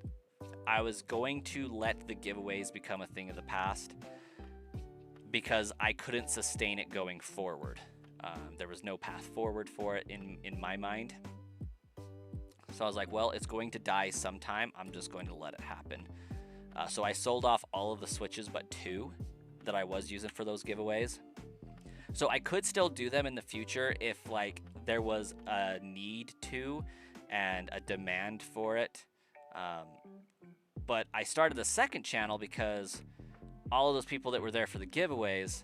I was going to let the giveaways become a thing of the past because I couldn't sustain it going forward. There was no path forward for it in my mind. So I was like, well, it's going to die sometime. I'm just going to let it happen. So I sold off all of the Switches but 2 that I was using for those giveaways. So I could still do them in the future if, like, there was a need to and a demand for it. But I started the second channel because all of those people that were there for the giveaways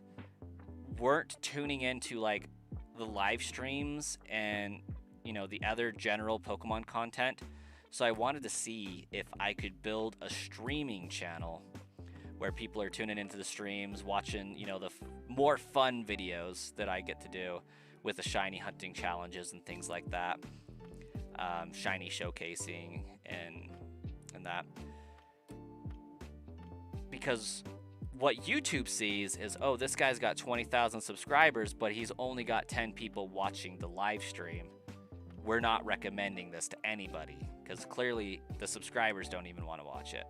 weren't tuning into, like, the live streams and, you know, the other general Pokemon content. So I wanted to see if I could build a streaming channel where people are tuning into the streams, watching, you know, the more fun videos that I get to do with the shiny hunting challenges and things like that, shiny showcasing and that. Because what YouTube sees is, oh, this guy's got 20,000 subscribers, but he's only got 10 people watching the live stream. We're not recommending this to anybody because clearly the subscribers don't even want to watch it.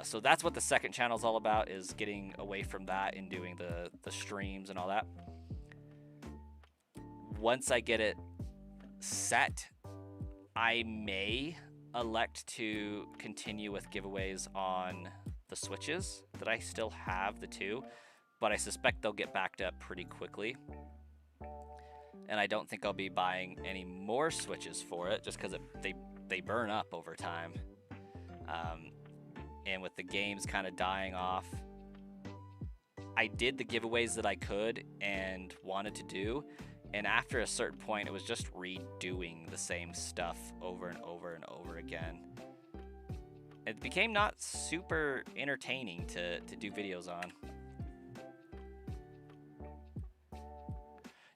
So that's what the second channel is all about, is getting away from that and doing the streams and all that. Once I get it set, I may elect to continue with giveaways on the Switches that I still have, the 2, but I suspect they'll get backed up pretty quickly. And I don't think I'll be buying any more Switches for it, just because they burn up over time. And with the games kind of dying off, I did the giveaways that I could and wanted to do, and after a certain point, it was just redoing the same stuff over and over and over again. It became not super entertaining to do videos on.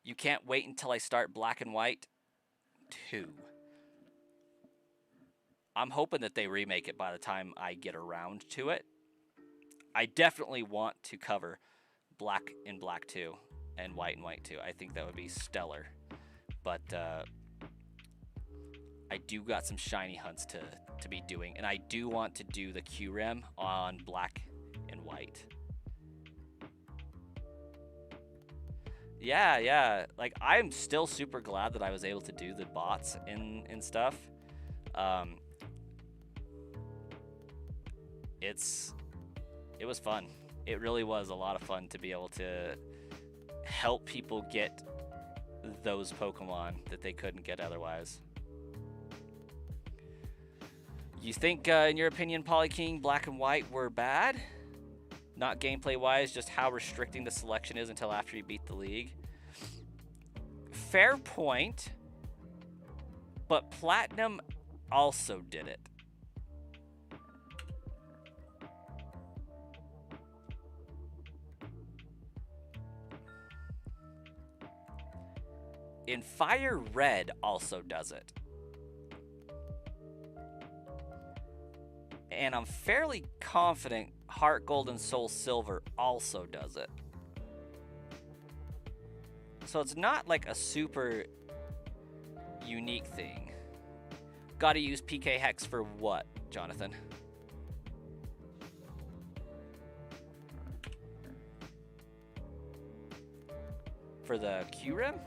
You Can't Wait Until I Start Black and White 2. I'm hoping that they remake it by the time I get around to it. I definitely want to cover Black and Black 2 and White and White 2. I think that would be stellar. But I do got some shiny hunts to be doing, and I do want to do the QREM on Black and White. Yeah. Like, I'm still super glad that I was able to do the bots and stuff. It was fun. It really was a lot of fun to be able to help people get those Pokemon that they couldn't get otherwise. You think, in your opinion, Polyking, Black and White were bad? Not gameplay-wise, just how restricting the selection is until after you beat the league. Fair point, but Platinum also did it. In Fire Red also does it. And I'm fairly confident Heart Gold and Soul Silver also does it. So it's not like a super unique thing. Gotta use PK Hex for what, Jonathan? For the QREM?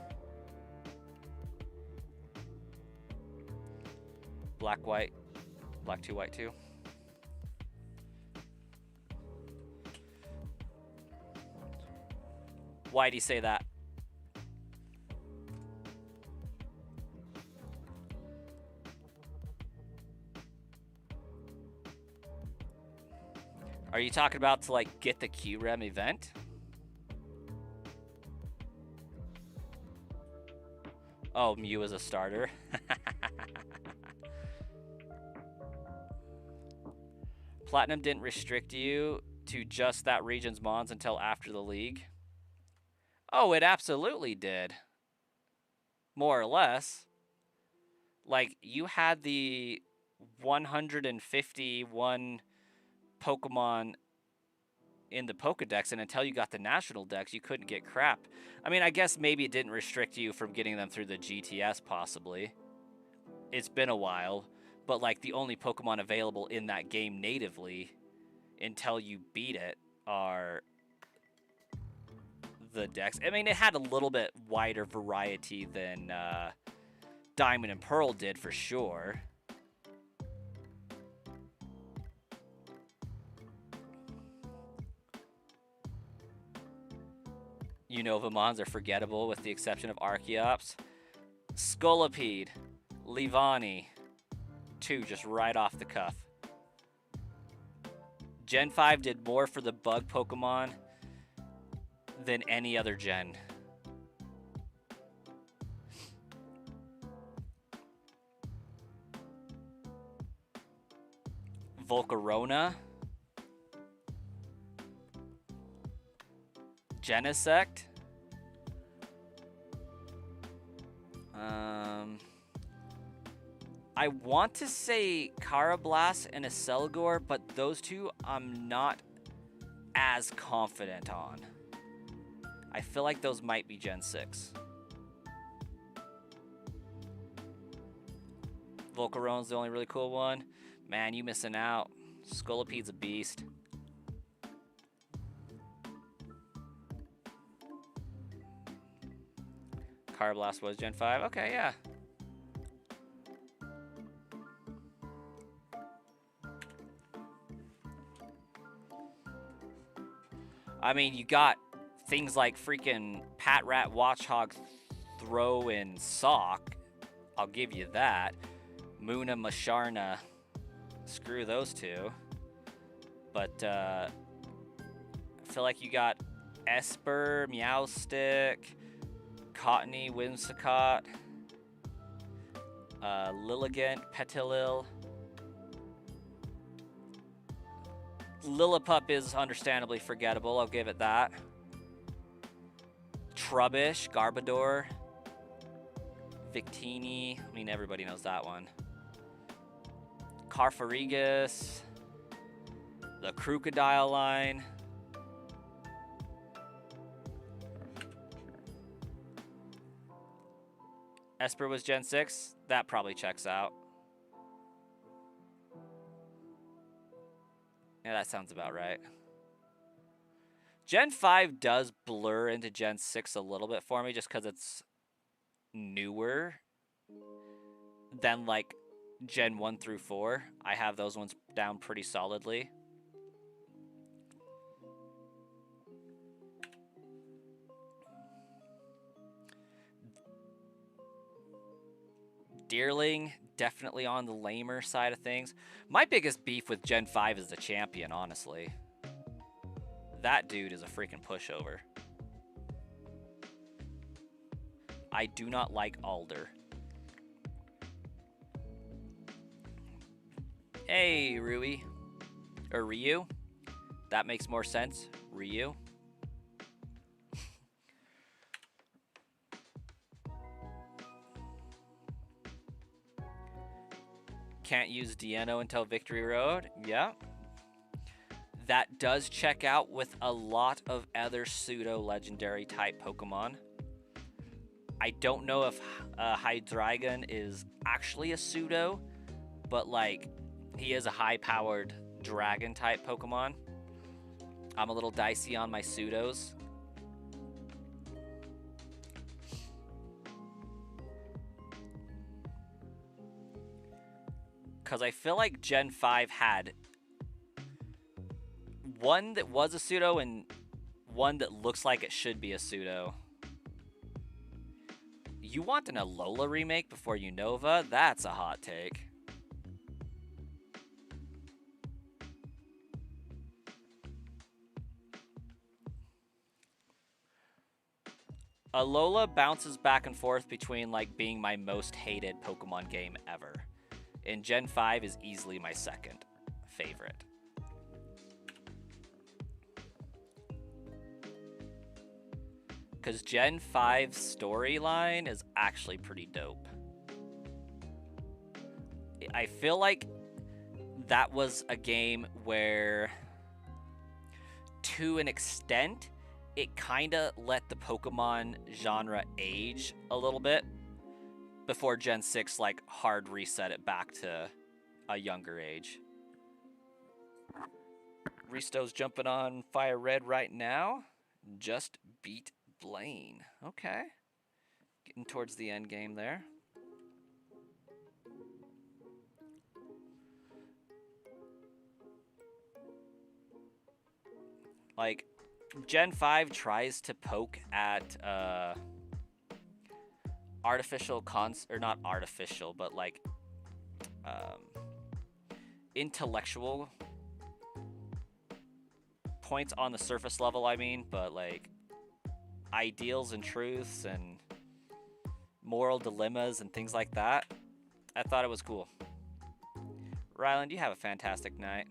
Black, White, Black 2, White 2. Why do you say that? Are you talking about to like get the QREM event? Oh, Mew as a starter. Platinum didn't restrict you to just that region's mons until after the league. Oh, it absolutely did. More or less. Like, you had the 151 Pokemon in the Pokedex, and until you got the National Dex, you couldn't get crap. I mean, I guess maybe it didn't restrict you from getting them through the GTS, possibly. It's been a while, but, like, the only Pokemon available in that game natively until you beat it are the Dex. I mean, it had a little bit wider variety than Diamond and Pearl did, for sure. Unova mons are forgettable with the exception of Archeops. Scolipede, Leavanny, 2 just right off the cuff. Gen 5 did more for the bug Pokemon than any other gen. Volcarona, Genesect, I want to say Carablast and Accelgor, but those two I'm not as confident on. I feel like those might be Gen 6. Volcarone's the only really cool one. Man, you missing out. Scolipede's a beast. Carablast was Gen 5. Okay, yeah. I mean, you got things like freaking Patrat, Watchhog, Throw, and Sock. I'll give you that. Muna, Masharna. Screw those two. But I feel like you got Esper, Meowstick, Cottony, Whimsicott, Lilligant, Petilil. Lillipup is understandably forgettable, I'll give it that. Trubbish, Garbodor, Victini. I mean, everybody knows that one. Carfarigas, the Crocodile line. Esper was Gen 6. That probably checks out. Yeah, that sounds about right. Gen 5 does blur into Gen 6 a little bit for me just because it's newer than like Gen 1 through 4. I have those ones down pretty solidly. Deerling, definitely on the lamer side of things. My biggest beef with Gen 5 is the champion, honestly. That dude is a freaking pushover. I do not like Alder. Hey, Rui. Or Ryu. That makes more sense. Ryu. Can't use Deino until Victory Road. Yeah. That does check out with a lot of other pseudo-legendary type Pokemon. I don't know if Hydreigon is actually a pseudo, but like he is a high-powered dragon type Pokemon. I'm a little dicey on my pseudos. Because I feel like Gen 5 had one that was a pseudo and one that looks like it should be a pseudo. You want an Alola remake before Unova? That's a hot take. Alola bounces back and forth between like being my most hated Pokemon game ever. And Gen 5 is easily my second favorite. Because Gen 5's storyline is actually pretty dope. I feel like that was a game where, to an extent, it kind of let the Pokemon genre age a little bit before Gen 6 like hard reset it back to a younger age. Risto's jumping on Fire Red right now. Just beat Blaine. Okay. Getting towards the end game there. Like, Gen 5 tries to poke at artificial or not artificial, but like intellectual points on the surface level, I mean, but like ideals and truths and moral dilemmas and things like that. I thought it was cool. Ryland, you have a fantastic night.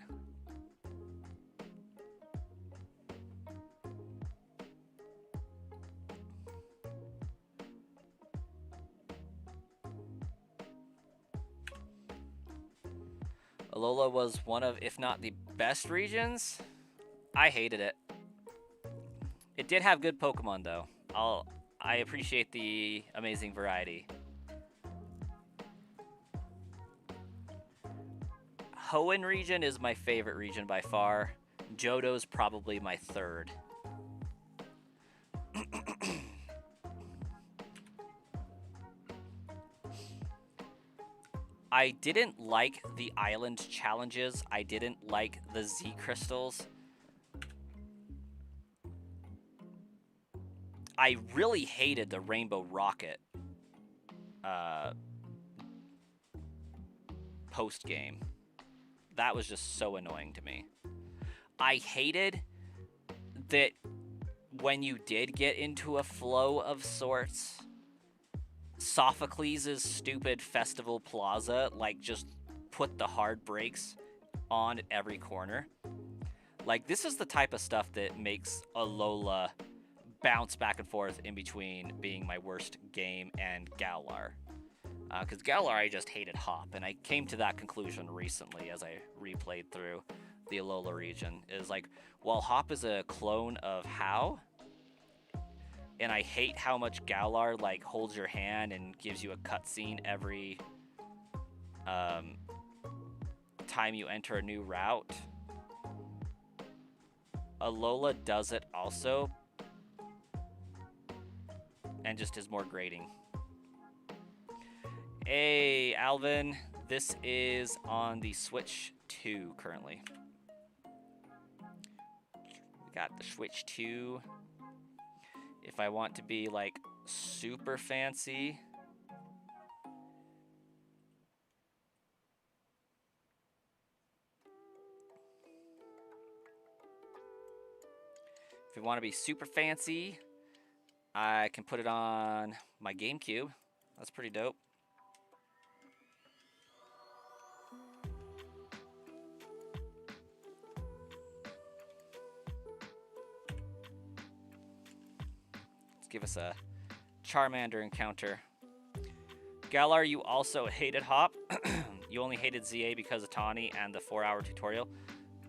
Alola was one of, if not the best regions. I hated it. It did have good Pokemon, though. I appreciate the amazing variety. Hoenn region is my favorite region by far. Johto's probably my third. I didn't like the island challenges. I didn't like the Z crystals. I really hated the Rainbow Rocket post game. That was just so annoying to me. I hated that when you did get into a flow of sorts, Sophocles' stupid festival plaza like just put the hard brakes on at every corner. Like, this is the type of stuff that makes Alola bounce back and forth in between being my worst game and Galar. Because Galar, I just hated Hop, and I came to that conclusion recently as I replayed through the Alola region. Is like, while Hop is a clone of How, and I hate how much Galar like holds your hand and gives you a cutscene every time you enter a new route. Alola does it also, and just is more grating. Hey, Alvin, this is on the Switch 2 currently. We got the Switch 2. If I want to be like super fancy, if you want to be super fancy, I can put it on my GameCube. That's pretty dope. Let's give us a Charmander encounter. Galar, you also hated Hop. You only hated ZA because of Tawny and the 4-hour tutorial.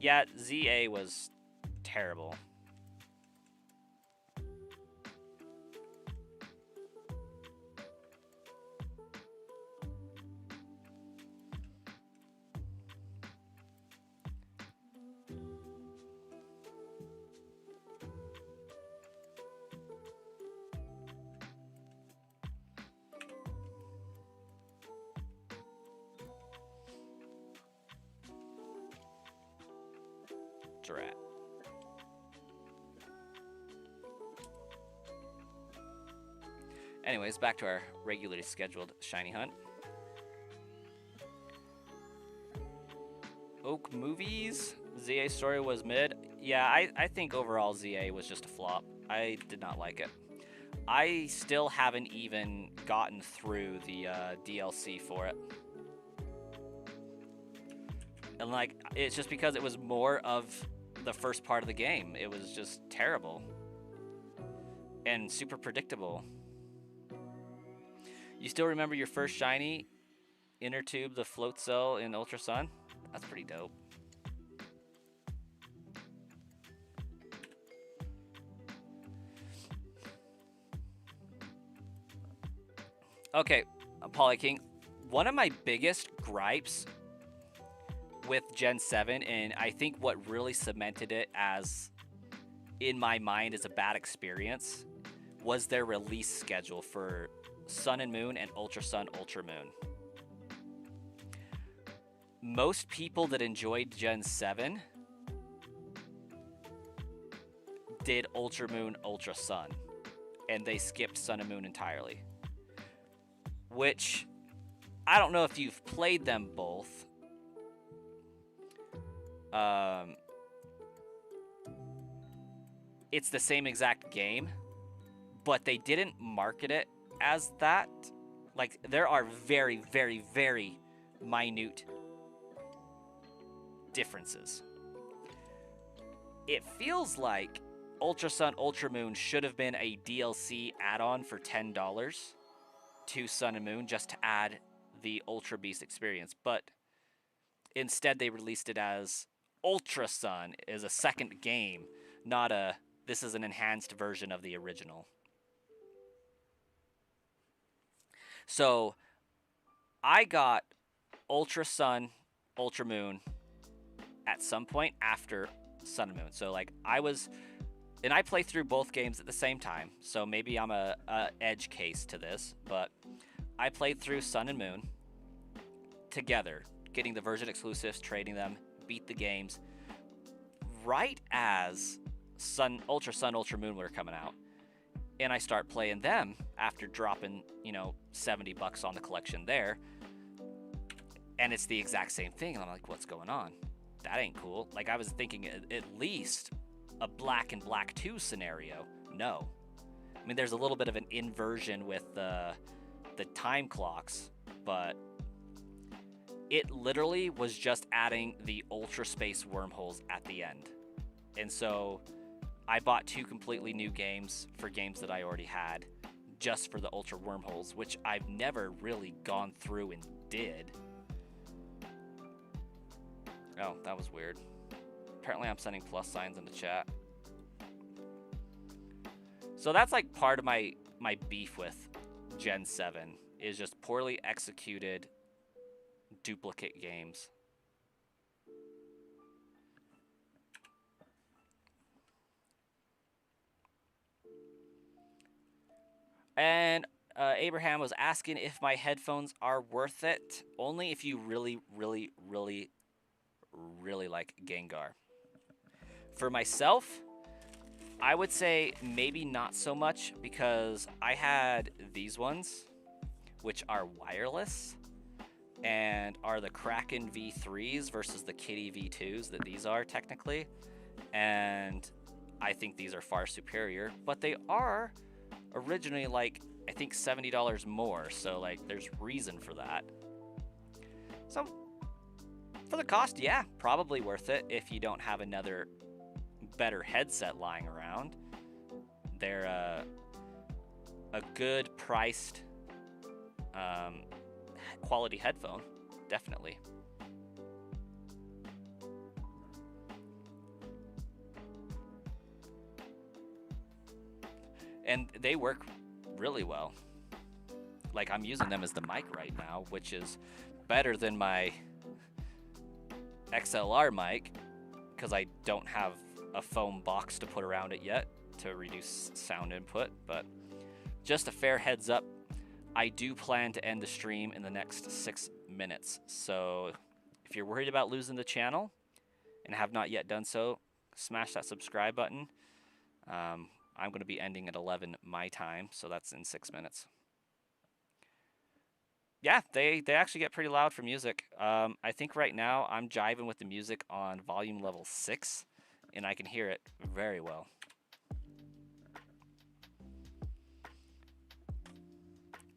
Yeah, ZA was terrible. Drat. Anyways, back to our regularly scheduled shiny hunt. Oak movies. ZA story was mid. Yeah, I think overall ZA was just a flop. I did not like it. I still haven't even gotten through the DLC for it. And like, it's just because it was more of the first part of the game. It was just terrible. And super predictable. You still remember your first shiny? Inner tube, the float cell in Ultra Sun? That's pretty dope. Okay, Poly King. One of my biggest gripes with Gen 7, and I think what really cemented it as, in my mind, as a bad experience, was their release schedule for Sun and Moon and Ultra Sun, Ultra Moon. Most people that enjoyed Gen 7 did Ultra Moon, Ultra Sun, and they skipped Sun and Moon entirely. Which, I don't know if you've played them both. It's the same exact game, but they didn't market it as that. Like, there are very, very, very minute differences. It feels like Ultra Sun, Ultra Moon should have been a DLC add-on for $10 to Sun and Moon just to add the Ultra Beast experience, but instead they released it as Ultra Sun as a second game, not a this is an enhanced version of the original. So I got Ultra Sun, Ultra Moon at some point after Sun and Moon. So like I play through both games at the same time. So maybe I'm a edge case to this, but I played through Sun and Moon together, getting the version exclusives, trading them, beat the games right as Ultra Sun, Ultra Moon were coming out. And I start playing them after dropping, $70 on the collection there. And it's the exact same thing. And I'm like, what's going on? That ain't cool. Like, I was thinking at least a Black and Black 2 scenario. No. I mean, there's a little bit of an inversion with the time clocks, but it literally was just adding the Ultra Space wormholes at the end. And so I bought 2 completely new games for games that I already had, just for the Ultra Wormholes, which I've never really gone through and did. Oh, that was weird. Apparently I'm sending plus signs in the chat. So that's like part of my beef with Gen 7, is just poorly executed duplicate games. And Abraham was asking if my headphones are worth it. Only if you really, really, really, really like Gengar. For myself, I would say maybe not so much, because I had these ones, which are wireless, and are the Kraken V3s versus the Kitty V2s that these are technically. And I think these are far superior, but they are originally like, I think $70 more, so like there's reason for that. So for the cost, yeah, probably worth it if you don't have another better headset lying around. They're a good priced quality headphone, definitely. And they work really well. Like, I'm using them as the mic right now, which is better than my XLR mic, because I don't have a foam box to put around it yet to reduce sound input. But just a fair heads up, I do plan to end the stream in the next 6 minutes. So if you're worried about losing the channel and have not yet done so, smash that subscribe button. I'm going to be ending at 11 my time, so that's in 6 minutes. Yeah, they actually get pretty loud for music. I think right now I'm jiving with the music on volume level 6, and I can hear it very well.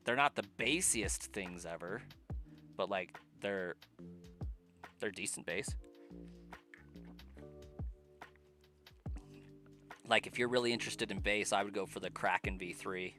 They're not the bassiest things ever, but like they're decent bass. Like, if you're really interested in bass, I would go for the Kraken V3.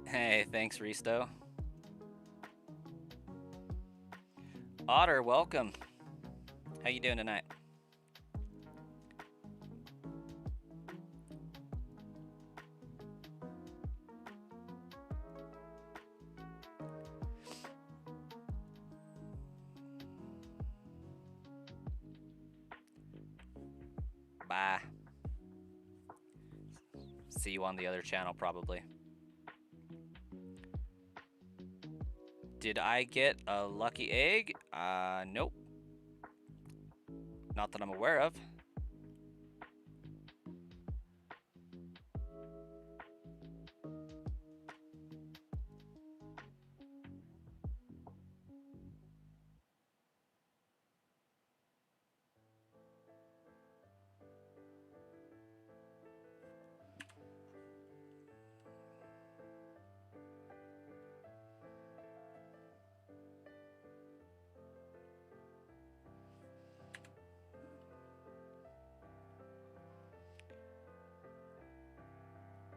Hey, thanks, Risto. Otter, welcome. How you doing tonight? Bye. See you on the other channel, probably. Did I get a lucky egg? Nope. Not that I'm aware of.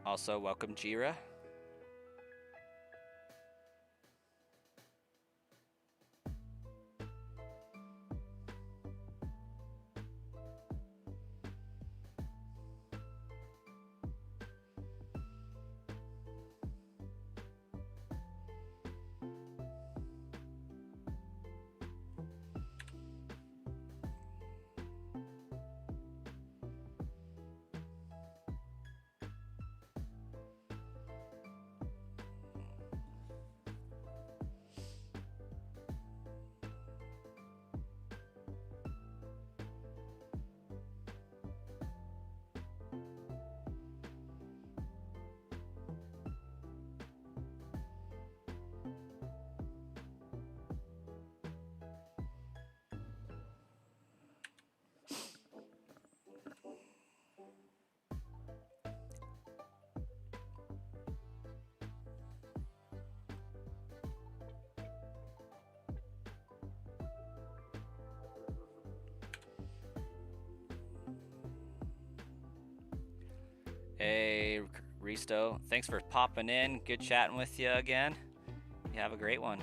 Also, welcome Jira. Hey, Risto. Thanks for popping in. Good chatting with you again. You have a great one.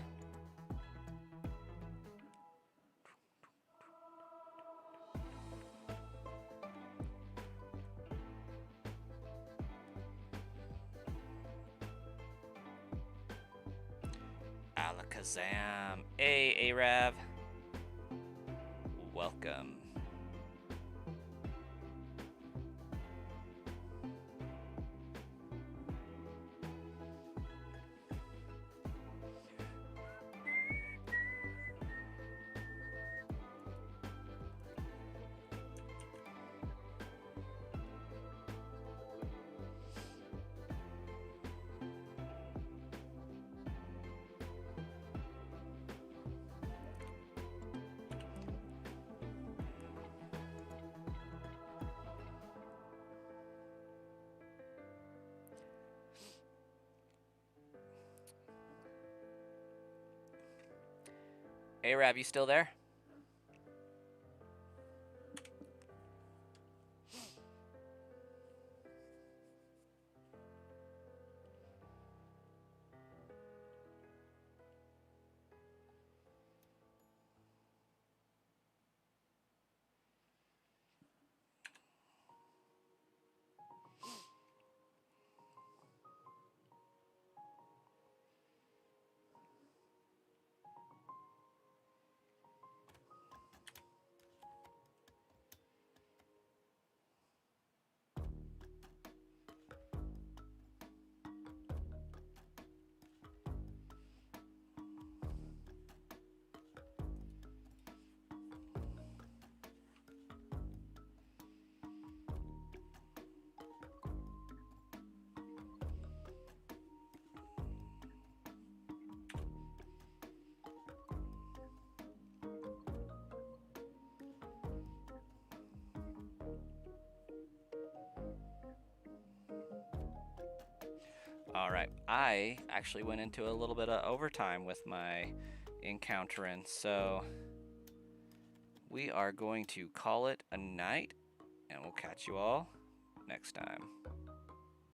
Alakazam. Hey, Arav. Welcome. Arab, you still there? All right. I actually went into a little bit of overtime with my encountering, so we are going to call it a night, and we'll catch you all next time.